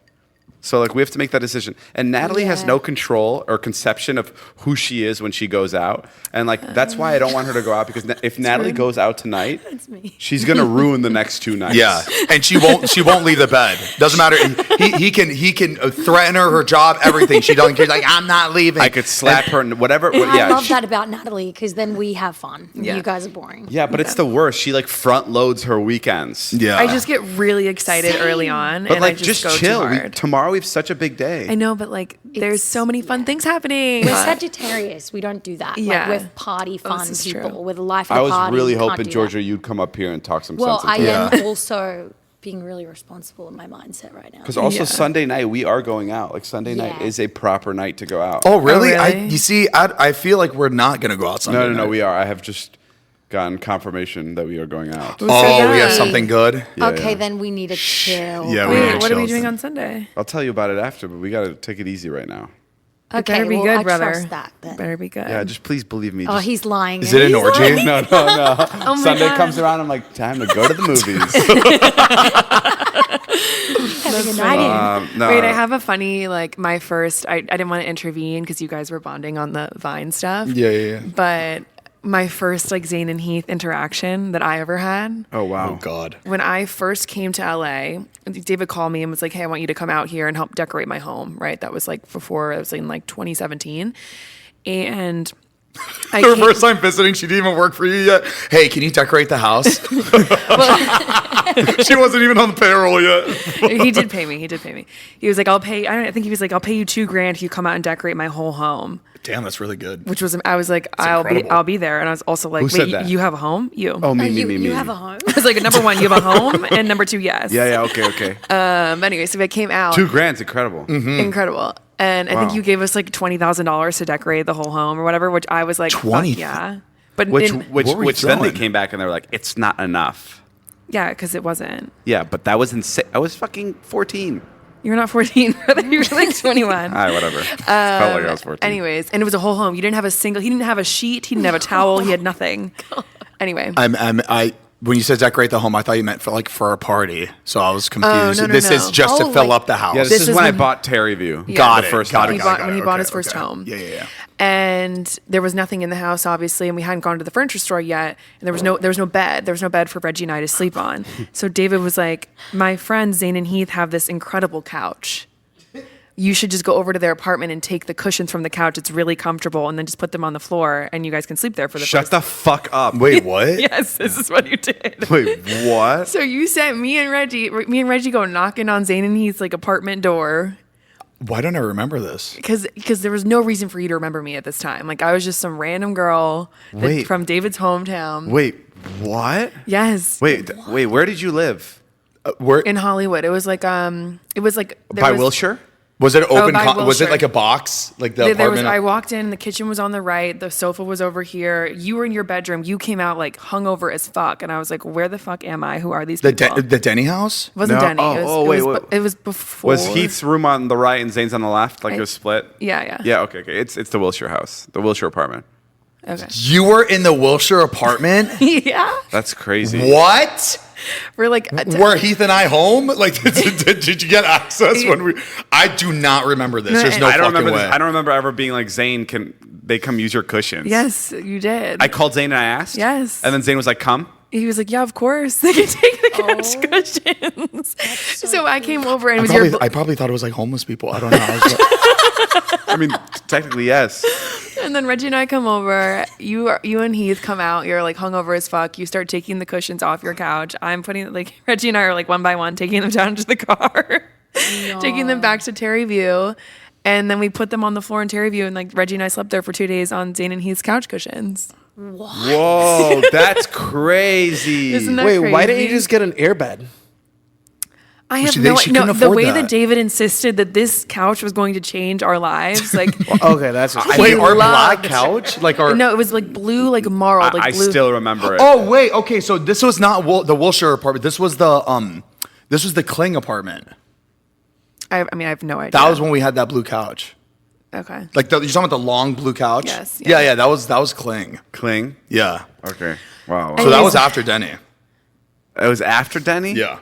Speaker 1: So like we have to make that decision. And Natalie has
Speaker 6: Yeah.
Speaker 1: no control or conception of who she is when she goes out. And like that's why I don't want her to go out because if Natalie goes out tonight, she's gonna ruin the next 2 nights.
Speaker 2: Yeah, and she won't leave the bed. Doesn't matter. He can threaten her job, everything. She doesn't care. Like, I'm not leaving.
Speaker 1: I could slap her and whatever.
Speaker 6: I love that about Natalie because then we have fun.
Speaker 3: Yeah.
Speaker 6: You guys are boring.
Speaker 1: Yeah, but it's the worst. She like front loads her weekends.
Speaker 2: Yeah,
Speaker 3: I just get really excited early on,
Speaker 1: But
Speaker 3: and
Speaker 1: like
Speaker 3: I just go
Speaker 1: chill.
Speaker 3: too hard.
Speaker 1: Tomorrow we have such a big day.
Speaker 3: I know, but like, there's so many fun things happening.
Speaker 6: We're Sagittarius. We don't do that.
Speaker 3: Yeah.
Speaker 6: Like, we're party fun
Speaker 3: this is
Speaker 6: people.
Speaker 3: true.
Speaker 6: We're the life of
Speaker 1: I
Speaker 6: the
Speaker 1: was
Speaker 6: party.
Speaker 1: really
Speaker 6: You can't
Speaker 1: hoping,
Speaker 6: do
Speaker 1: Georgia,
Speaker 6: that.
Speaker 1: you'd come up here and talk some
Speaker 6: Well,
Speaker 1: sense
Speaker 6: I
Speaker 1: into it.
Speaker 6: am also being really responsible in my mindset right now.
Speaker 1: Because also
Speaker 3: Yeah.
Speaker 1: Sunday night we are going out. Like Sunday night
Speaker 6: Yeah.
Speaker 1: is a proper night to go out.
Speaker 2: Oh, really?
Speaker 3: really?
Speaker 2: You see, I feel like we're not gonna go out Sunday.
Speaker 1: no,
Speaker 2: night.
Speaker 1: we are. I have just gotten confirmation that we are going out.
Speaker 3: So
Speaker 2: Oh, we have
Speaker 3: yay.
Speaker 2: something good.
Speaker 1: Yeah,
Speaker 6: okay,
Speaker 1: yeah.
Speaker 6: then we need to chill.
Speaker 2: Yeah, we
Speaker 3: Wait,
Speaker 2: need
Speaker 3: what are we
Speaker 2: chills.
Speaker 3: doing on Sunday?
Speaker 1: I'll tell you about it after, but we got to take it easy right now.
Speaker 3: It better be
Speaker 6: well,
Speaker 3: good,
Speaker 6: I
Speaker 3: brother.
Speaker 6: trust that then.
Speaker 3: Better be good.
Speaker 1: Yeah, just please believe me.
Speaker 6: Oh,
Speaker 1: Just-
Speaker 6: he's lying.
Speaker 2: Is it an
Speaker 6: He's
Speaker 2: orgy?
Speaker 6: lying.
Speaker 1: no.
Speaker 3: Oh my
Speaker 1: Sunday
Speaker 3: God.
Speaker 1: comes around, I'm like, time to go to the movies.
Speaker 6: Having a night in.
Speaker 1: No.
Speaker 3: Wait, I have a funny, like, my first, I didn't want to intervene because you guys were bonding on the Vine stuff.
Speaker 2: Yeah.
Speaker 3: But my first, like, Zane and Heath interaction that I ever had.
Speaker 1: Oh wow.
Speaker 2: Oh God.
Speaker 3: When I first came to LA, David called me and was like, hey, I want you to come out here and help decorate my home, right? That was like before, it was in like 2017. And I
Speaker 2: Her
Speaker 3: came-
Speaker 2: first time visiting, she didn't even work for you yet. Hey, can you decorate the house? She wasn't even on the payroll yet.
Speaker 3: he did pay me. He was like, I think he was like, I'll pay you $2,000 if you come out and decorate my whole home.
Speaker 2: Damn, that's really good.
Speaker 3: Which was, I was like,
Speaker 2: incredible.
Speaker 3: I'll be there. And I was also like,
Speaker 1: Who said
Speaker 3: wait,
Speaker 1: that?
Speaker 3: you have a home? You.
Speaker 1: Oh, me.
Speaker 6: You have a home.
Speaker 3: I was like, number one, you have a home, and number two, yes.
Speaker 1: Yeah, okay.
Speaker 3: Anyway, so I came out.
Speaker 1: $2,000's incredible.
Speaker 3: Incredible. And I think
Speaker 1: Wow.
Speaker 3: you gave us like $20,000 to decorate the whole home or whatever, which I was like, fuck
Speaker 2: 20?
Speaker 3: yeah. But
Speaker 1: Which
Speaker 3: in-
Speaker 2: What were you
Speaker 1: then they
Speaker 2: throwing?
Speaker 1: came back and they were like, it's not enough.
Speaker 3: yeah, because it wasn't.
Speaker 1: Yeah, but that was insane. I was fucking 14.
Speaker 3: You were not 14, brother. You were like 21.
Speaker 1: Whatever. Felt like I was 14.
Speaker 3: Anyways, and it was a whole home. You didn't have he didn't have a sheet. He didn't have a towel. He had nothing. Anyway.
Speaker 2: When you said decorate the home, I thought you meant for a party. So I was confused.
Speaker 3: no,
Speaker 2: This
Speaker 3: no.
Speaker 2: is just to
Speaker 6: Oh,
Speaker 2: fill
Speaker 6: like-
Speaker 2: up the house.
Speaker 1: Yeah, this
Speaker 3: This
Speaker 1: is
Speaker 3: is
Speaker 1: when I
Speaker 3: when-
Speaker 1: bought Terryview.
Speaker 2: Got
Speaker 1: the
Speaker 2: it.
Speaker 1: first
Speaker 2: Got
Speaker 1: time.
Speaker 2: it.
Speaker 3: When he bought his
Speaker 2: Okay,
Speaker 3: first
Speaker 2: okay.
Speaker 3: home.
Speaker 2: Yeah.
Speaker 3: And there was nothing in the house, obviously, and we hadn't gone to the furniture store yet. And there was no bed. There was no bed for Reggie and I to sleep on. So David was like, my friends Zane and Heath have this incredible couch. You should just go over to their apartment and take the cushions from the couch. It's really comfortable, and then just put them on the floor, and you guys can sleep there for the
Speaker 1: Shut
Speaker 3: first.
Speaker 1: the fuck up.
Speaker 2: Wait, what?
Speaker 3: Yes, this is what you did.
Speaker 1: Wait, what?
Speaker 3: So you sent me and Reggie go knocking on Zane and Heath's like apartment door.
Speaker 2: Why don't I remember this?
Speaker 3: Because there was no reason for you to remember me at this time. Like I was just some random girl
Speaker 1: Wait.
Speaker 3: from David's hometown.
Speaker 1: Wait, what?
Speaker 3: Yes.
Speaker 1: Wait, where did you live?
Speaker 2: Where
Speaker 3: In Hollywood. It was like there
Speaker 1: By
Speaker 3: was-
Speaker 1: Wilshire?
Speaker 2: was it? Open?
Speaker 3: by
Speaker 2: Was it
Speaker 3: Wilshire.
Speaker 2: like a box? Like the
Speaker 3: There was,
Speaker 2: apartment?
Speaker 3: I walked in, the kitchen was on the right, the sofa was over here. You were in your bedroom. You came out like hungover as fuck, and I was like, "Where the fuck am I? Who are these
Speaker 2: the
Speaker 3: people?"
Speaker 2: the Denny house?
Speaker 3: It wasn't
Speaker 1: No.
Speaker 3: Denny.
Speaker 1: Wait.
Speaker 3: It was before.
Speaker 1: Was Heath's room on the right and Zane's on the left? Like it was split?
Speaker 3: Yeah.
Speaker 1: Yeah, okay. It's the Wilshire house, the Wilshire apartment.
Speaker 3: Okay.
Speaker 2: You were in the Wilshire apartment?
Speaker 3: Yeah.
Speaker 1: That's crazy.
Speaker 2: What?
Speaker 3: We're like,
Speaker 2: Were Heath and I home? Like, did you get access when we? I do not remember this. There's no
Speaker 1: I don't
Speaker 2: fucking
Speaker 1: remember
Speaker 2: way.
Speaker 1: this. I don't remember ever being like, Zane, can they come use your cushions?
Speaker 3: yes, you did.
Speaker 1: I called Zane and I asked.
Speaker 3: Yes.
Speaker 1: And then Zane was like, come.
Speaker 3: He was like, yeah, of course. They can take the couch cushions. So I came over and it was your...
Speaker 2: I probably thought it was like homeless people. I don't know. I was like,
Speaker 1: I mean, technically, yes.
Speaker 3: And then Reggie and I come over. You and Heath come out. You're like hungover as fuck. You start taking the cushions off your couch. I'm putting like Reggie and I are like one by one taking them down to the car, taking them back to Terryview, and then we put them on the floor in Terryview. And like Reggie and I slept there for 2 days on Zane and Heath's couch cushions.
Speaker 1: Whoa, that's crazy.
Speaker 3: Isn't that
Speaker 4: Wait,
Speaker 3: crazy?
Speaker 4: why didn't you just get an airbed?
Speaker 3: I have
Speaker 2: She
Speaker 3: no
Speaker 2: couldn't
Speaker 3: the
Speaker 2: afford
Speaker 3: way
Speaker 2: that.
Speaker 3: that David insisted that this couch was going to change our lives. Like,
Speaker 4: Okay, that's just
Speaker 2: Wait, our
Speaker 3: loved-
Speaker 2: black couch? Like our.
Speaker 3: no, it was like blue, like marled, like
Speaker 1: I
Speaker 3: blue.
Speaker 1: still remember it.
Speaker 2: Oh wait, okay. So this was not the Wilshire apartment. This was the Kling apartment.
Speaker 3: I mean, I have no idea.
Speaker 2: That was when we had that blue couch.
Speaker 3: Okay.
Speaker 2: Like you're talking about the long blue couch.
Speaker 3: Yes,
Speaker 2: Yeah,
Speaker 3: yeah.
Speaker 2: yeah. That was Kling.
Speaker 1: Kling.
Speaker 2: Yeah.
Speaker 1: Okay. Wow.
Speaker 2: So that was after Denny.
Speaker 1: It was after Denny.
Speaker 2: Yeah.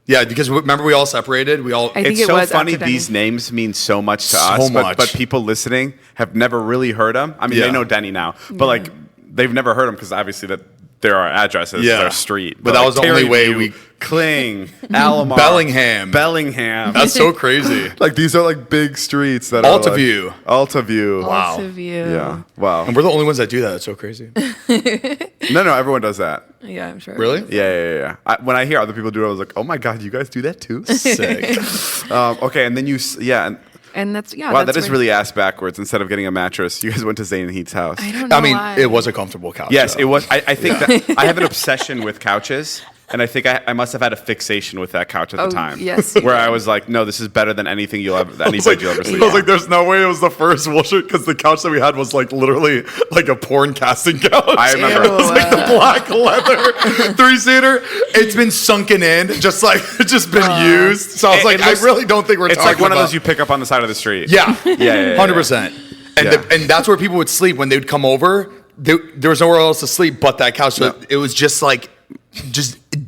Speaker 2: Yeah, because remember we all separated. We all.
Speaker 3: I think
Speaker 1: It's
Speaker 3: it
Speaker 1: so
Speaker 3: was
Speaker 1: funny.
Speaker 3: after Denny.
Speaker 1: These names mean so much to
Speaker 2: So
Speaker 1: us,
Speaker 2: much.
Speaker 1: but people listening have never really heard them. I mean,
Speaker 2: Yeah.
Speaker 1: they know Denny now, but like they've never heard them because obviously that there are addresses,
Speaker 2: Yeah.
Speaker 1: their street.
Speaker 2: But that
Speaker 1: like
Speaker 2: was the only way
Speaker 1: Terryview,
Speaker 2: we-
Speaker 1: Kling, Alomar,
Speaker 2: Bellingham. That's so crazy.
Speaker 1: like these are like big streets that
Speaker 2: Altaview.
Speaker 1: are like, Altaview.
Speaker 2: Wow.
Speaker 3: Altaview.
Speaker 1: Yeah. Wow.
Speaker 2: And we're the only ones that do that. It's so crazy.
Speaker 1: No, everyone does that.
Speaker 3: Yeah, I'm sure.
Speaker 2: Really?
Speaker 1: Yeah. When I hear other people do it, I was like, oh my god, you guys do that too?
Speaker 2: Sick.
Speaker 1: Okay, and then and
Speaker 3: And that's
Speaker 1: wow,
Speaker 3: that's
Speaker 1: that is
Speaker 3: where-
Speaker 1: really ass backwards. Instead of getting a mattress, you guys went to Zane and Heath's house.
Speaker 3: I don't know.
Speaker 2: I mean,
Speaker 3: why.
Speaker 2: it was a comfortable couch.
Speaker 1: Yes,
Speaker 2: though.
Speaker 1: it was. I think that I have an obsession with couches, and I think I must have had a fixation with that couch at the
Speaker 3: Oh,
Speaker 1: time.
Speaker 3: yes.
Speaker 1: where I was like, no, this is better than anything you'll ever, any bed you'll ever sleep.
Speaker 2: I was like, there's no way it was the first Wilshire because the couch that we had was like literally like a porn casting couch.
Speaker 1: I remember.
Speaker 3: Ew.
Speaker 2: It was like the black leather 3-seater. It's been sunken in, just been used. So I was
Speaker 1: It-
Speaker 2: like,
Speaker 1: it looks-
Speaker 2: I really don't think we're
Speaker 1: It's
Speaker 2: talking
Speaker 1: like one of
Speaker 2: about-
Speaker 1: those you pick up on the side of the street.
Speaker 2: Yeah,
Speaker 1: yeah.
Speaker 2: 100%. And
Speaker 1: Yeah.
Speaker 2: and that's where people would sleep when they would come over. There was nowhere else to sleep but that couch. So
Speaker 1: No.
Speaker 2: it was just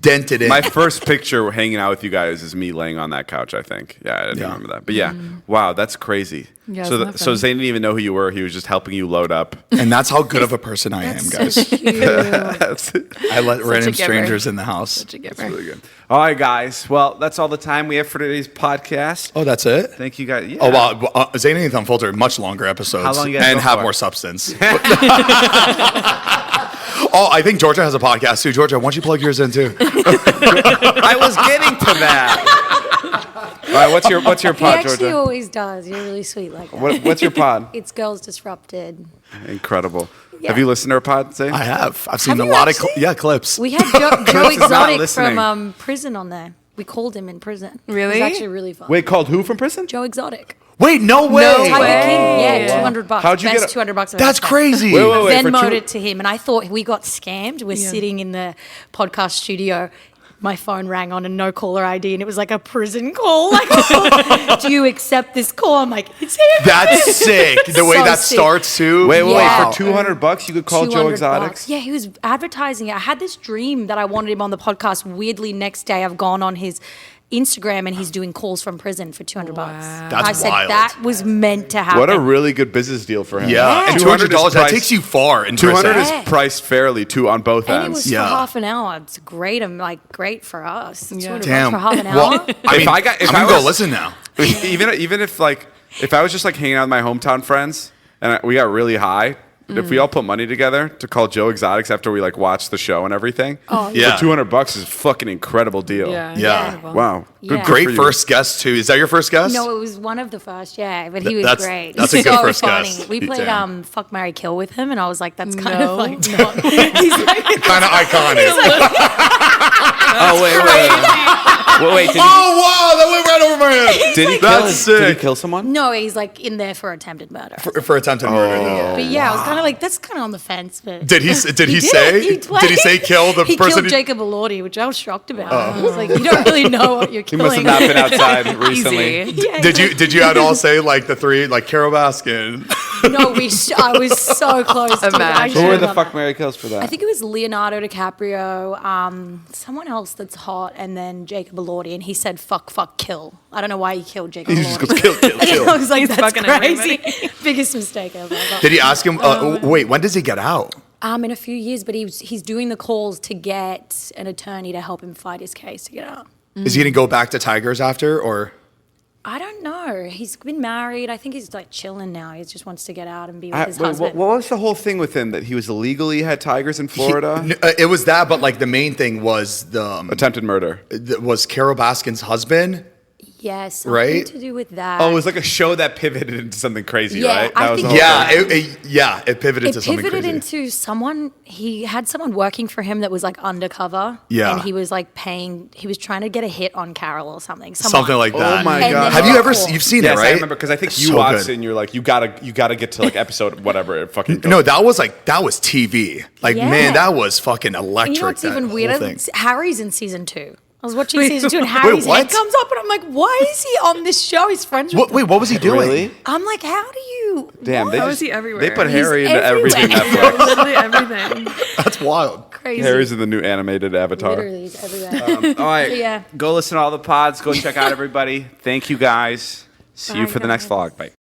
Speaker 2: dented in.
Speaker 1: My first picture hanging out with you guys is me laying on that couch, I think. Yeah, I didn't
Speaker 2: Yeah.
Speaker 1: remember that. But yeah, wow, that's crazy.
Speaker 3: Yeah,
Speaker 1: so
Speaker 3: isn't that
Speaker 1: so
Speaker 3: funny?
Speaker 1: Zane didn't even know who you were. He was just helping you load up.
Speaker 2: and that's how good of a person I am, guys.
Speaker 1: That's
Speaker 2: I let random
Speaker 3: giver.
Speaker 2: strangers in the house.
Speaker 3: Such a giver.
Speaker 1: really good. All right, guys. Well, that's all the time we have for today's podcast.
Speaker 2: Oh, that's it?
Speaker 1: Thank you guys. Yeah.
Speaker 2: Oh, wow. Zane and Heath Unfiltered, much longer episodes.
Speaker 1: How long you guys
Speaker 2: and
Speaker 1: go
Speaker 2: have
Speaker 1: for?
Speaker 2: more substance. Oh, I think Georgia has a podcast too. Georgia, why don't you plug yours in too?
Speaker 1: I was getting to that. All right, what's your
Speaker 6: He
Speaker 1: pod,
Speaker 6: actually
Speaker 1: Georgia?
Speaker 6: always does. You're really sweet like that.
Speaker 1: What's your pod?
Speaker 6: It's Girls Disrupted.
Speaker 1: Incredible.
Speaker 6: Yeah.
Speaker 1: Have you listened to our pod, Zane?
Speaker 2: I have. I've seen
Speaker 6: Have
Speaker 2: a
Speaker 6: you
Speaker 2: lot
Speaker 6: actually?
Speaker 2: of clips.
Speaker 6: We had Joe
Speaker 1: is not
Speaker 6: Exotic
Speaker 1: listening.
Speaker 6: from prison on there. We called him in prison.
Speaker 3: Really?
Speaker 6: It was actually really fun.
Speaker 1: Wait, called who from prison?
Speaker 6: Joe Exotic.
Speaker 2: Wait, no way.
Speaker 6: Tiger
Speaker 3: way.
Speaker 6: King. Yeah,
Speaker 3: Wow.
Speaker 6: $200.
Speaker 1: How'd you
Speaker 6: Best
Speaker 1: get a-
Speaker 6: $200 I've
Speaker 2: That's
Speaker 6: ever spent.
Speaker 2: crazy.
Speaker 1: Wait, for
Speaker 6: Venmoed
Speaker 1: two-
Speaker 6: it to him, and I thought we got scammed. We're sitting in the podcast studio. My phone rang on a no caller ID, and it was like a prison call. Like, do you accept this call? I'm like, it's him.
Speaker 2: That's sick. The way
Speaker 6: So
Speaker 2: that
Speaker 6: sick.
Speaker 2: starts too.
Speaker 1: Wait,
Speaker 6: Yeah.
Speaker 1: for $200 you could call Joe
Speaker 6: 200
Speaker 1: Exotic?
Speaker 6: bucks. Yeah, he was advertising it. I had this dream that I wanted him on the podcast. Weirdly, next day I've gone on his Instagram and he's doing calls from prison for $200 bucks.
Speaker 2: That's
Speaker 6: I said
Speaker 2: wild.
Speaker 6: that was meant to happen.
Speaker 1: What a really good business deal for him.
Speaker 2: Yeah, and $200 that
Speaker 1: priced-
Speaker 2: takes you far in
Speaker 1: 200
Speaker 2: prison.
Speaker 1: is priced fairly too on both
Speaker 6: and it
Speaker 1: ends.
Speaker 6: was
Speaker 2: Yeah.
Speaker 6: for half an hour. It's great. I'm like, great for us. $200
Speaker 2: Damn.
Speaker 6: for half an hour.
Speaker 2: Well, I mean,
Speaker 1: I got- if
Speaker 2: I'm
Speaker 1: I
Speaker 2: gonna
Speaker 1: was-
Speaker 2: go listen now.
Speaker 1: even if like if I was just like hanging out with my hometown friends and we got really high, if we all put money together to call Joe Exotics after we like watch the show and everything,
Speaker 2: Yeah.
Speaker 1: for $200 is a fucking incredible deal.
Speaker 3: Yeah.
Speaker 2: Yeah.
Speaker 1: Wow. Good,
Speaker 6: Yeah.
Speaker 2: Great
Speaker 1: for you.
Speaker 2: first guest too. Is that your first guest?
Speaker 6: No, it was one of the first, yeah, but he
Speaker 2: Th-
Speaker 6: was
Speaker 2: that's-
Speaker 6: great.
Speaker 2: that's a
Speaker 6: He's
Speaker 2: good
Speaker 6: so
Speaker 2: first
Speaker 6: funny.
Speaker 2: guest.
Speaker 6: We played
Speaker 2: Damn.
Speaker 6: Fuck, Marry, Kill with him, and I was like, that's kind
Speaker 3: No.
Speaker 6: of like not. He's like,
Speaker 2: Kind of iconic.
Speaker 1: Oh wait. Wait, did
Speaker 2: Oh wow, that went right over my head.
Speaker 1: he
Speaker 2: That's
Speaker 1: Did he
Speaker 2: sick.
Speaker 1: kill someone?
Speaker 6: no, he's like in there for attempted murder.
Speaker 2: For attempted murder. though.
Speaker 6: But yeah, I was kind of like, that's kind of on the fence. But
Speaker 2: Did he say?
Speaker 6: did he
Speaker 2: say kill the
Speaker 6: he
Speaker 2: person?
Speaker 6: killed Jacob Elordi, which I was shocked about. I was like, you don't really know what you're
Speaker 1: He
Speaker 6: killing.
Speaker 1: must have not been outside recently.
Speaker 3: Easy.
Speaker 6: Yeah,
Speaker 2: Did you at all say like the three like Carol Baskin?
Speaker 6: No, I was so close to it. I
Speaker 3: Imagine.
Speaker 1: Who were the
Speaker 6: should've
Speaker 1: fuck
Speaker 6: done
Speaker 1: Mary kills for that?
Speaker 6: I think it was Leonardo DiCaprio, someone else that's hot, and then Jacob Elordi, and he said fuck, kill. I don't know why he killed Jacob
Speaker 2: He just
Speaker 6: Elordi.
Speaker 2: goes kill, kill, kill.
Speaker 6: I was like, that's
Speaker 3: fucking
Speaker 6: crazy.
Speaker 3: everybody.
Speaker 6: Biggest mistake ever.
Speaker 2: Did he ask him? Wait, when does he get out?
Speaker 6: In a few years, but he's doing the calls to get an attorney to help him fight his case to get out.
Speaker 2: Is he gonna go back to Tigers after or?
Speaker 6: I don't know. He's been married. I think he's like chilling now. He just wants to get out and be with his
Speaker 1: What
Speaker 6: husband.
Speaker 1: was the whole thing with him that he was illegally had tigers in Florida?
Speaker 2: It was that, but like the main thing was the
Speaker 1: Attempted murder.
Speaker 2: was Carol Baskin's husband.
Speaker 6: Yeah, something
Speaker 2: Right?
Speaker 6: to do with that.
Speaker 1: Oh, it was like a show that pivoted into something crazy,
Speaker 6: Yeah,
Speaker 1: right?
Speaker 6: I
Speaker 1: That was
Speaker 6: think-
Speaker 1: the whole
Speaker 2: Yeah,
Speaker 1: thing.
Speaker 2: it pivoted
Speaker 6: it
Speaker 2: to something
Speaker 6: pivoted
Speaker 2: crazy.
Speaker 6: into someone. He had someone working for him that was like undercover.
Speaker 2: Yeah.
Speaker 6: and he was like paying. He was trying to get a hit on Carol or something.
Speaker 2: Something like that.
Speaker 1: Oh my
Speaker 6: And
Speaker 1: God.
Speaker 6: then
Speaker 2: Have
Speaker 6: he
Speaker 2: you
Speaker 6: got
Speaker 2: ever?
Speaker 6: caught.
Speaker 2: You've seen
Speaker 1: Yes,
Speaker 2: it, right?
Speaker 1: I remember because I think you
Speaker 2: So
Speaker 1: watched
Speaker 2: good.
Speaker 1: it and you're like, you gotta get to like episode whatever. It fucking goes.
Speaker 2: No, that was TV. Like,
Speaker 6: Yeah.
Speaker 2: man, that was fucking electric.
Speaker 6: And you know what's
Speaker 2: that
Speaker 6: even
Speaker 2: whole
Speaker 6: weirder?
Speaker 2: thing.
Speaker 6: Harry's in season 2. I was watching season 2 and Harry's
Speaker 2: what?
Speaker 6: head comes up and I'm like, why is he on this show? He's friends with
Speaker 2: Wait, what was he doing?
Speaker 1: Really?
Speaker 6: I'm like, how do you?
Speaker 1: Damn, they
Speaker 3: How
Speaker 1: just,
Speaker 3: is he everywhere?
Speaker 1: They put
Speaker 6: He's
Speaker 1: Harry into everything.
Speaker 6: everywhere.
Speaker 1: Netflix.
Speaker 3: Literally everything.
Speaker 2: That's wild.
Speaker 6: Crazy.
Speaker 1: Harry's in the new animated Avatar.
Speaker 6: Literally, he's everywhere.
Speaker 5: All right.
Speaker 6: So, yeah.
Speaker 5: Go listen to all the pods. Go check out everybody. Thank you guys. See you
Speaker 6: Bye,
Speaker 5: for the next
Speaker 6: guys.
Speaker 5: vlog. Bye.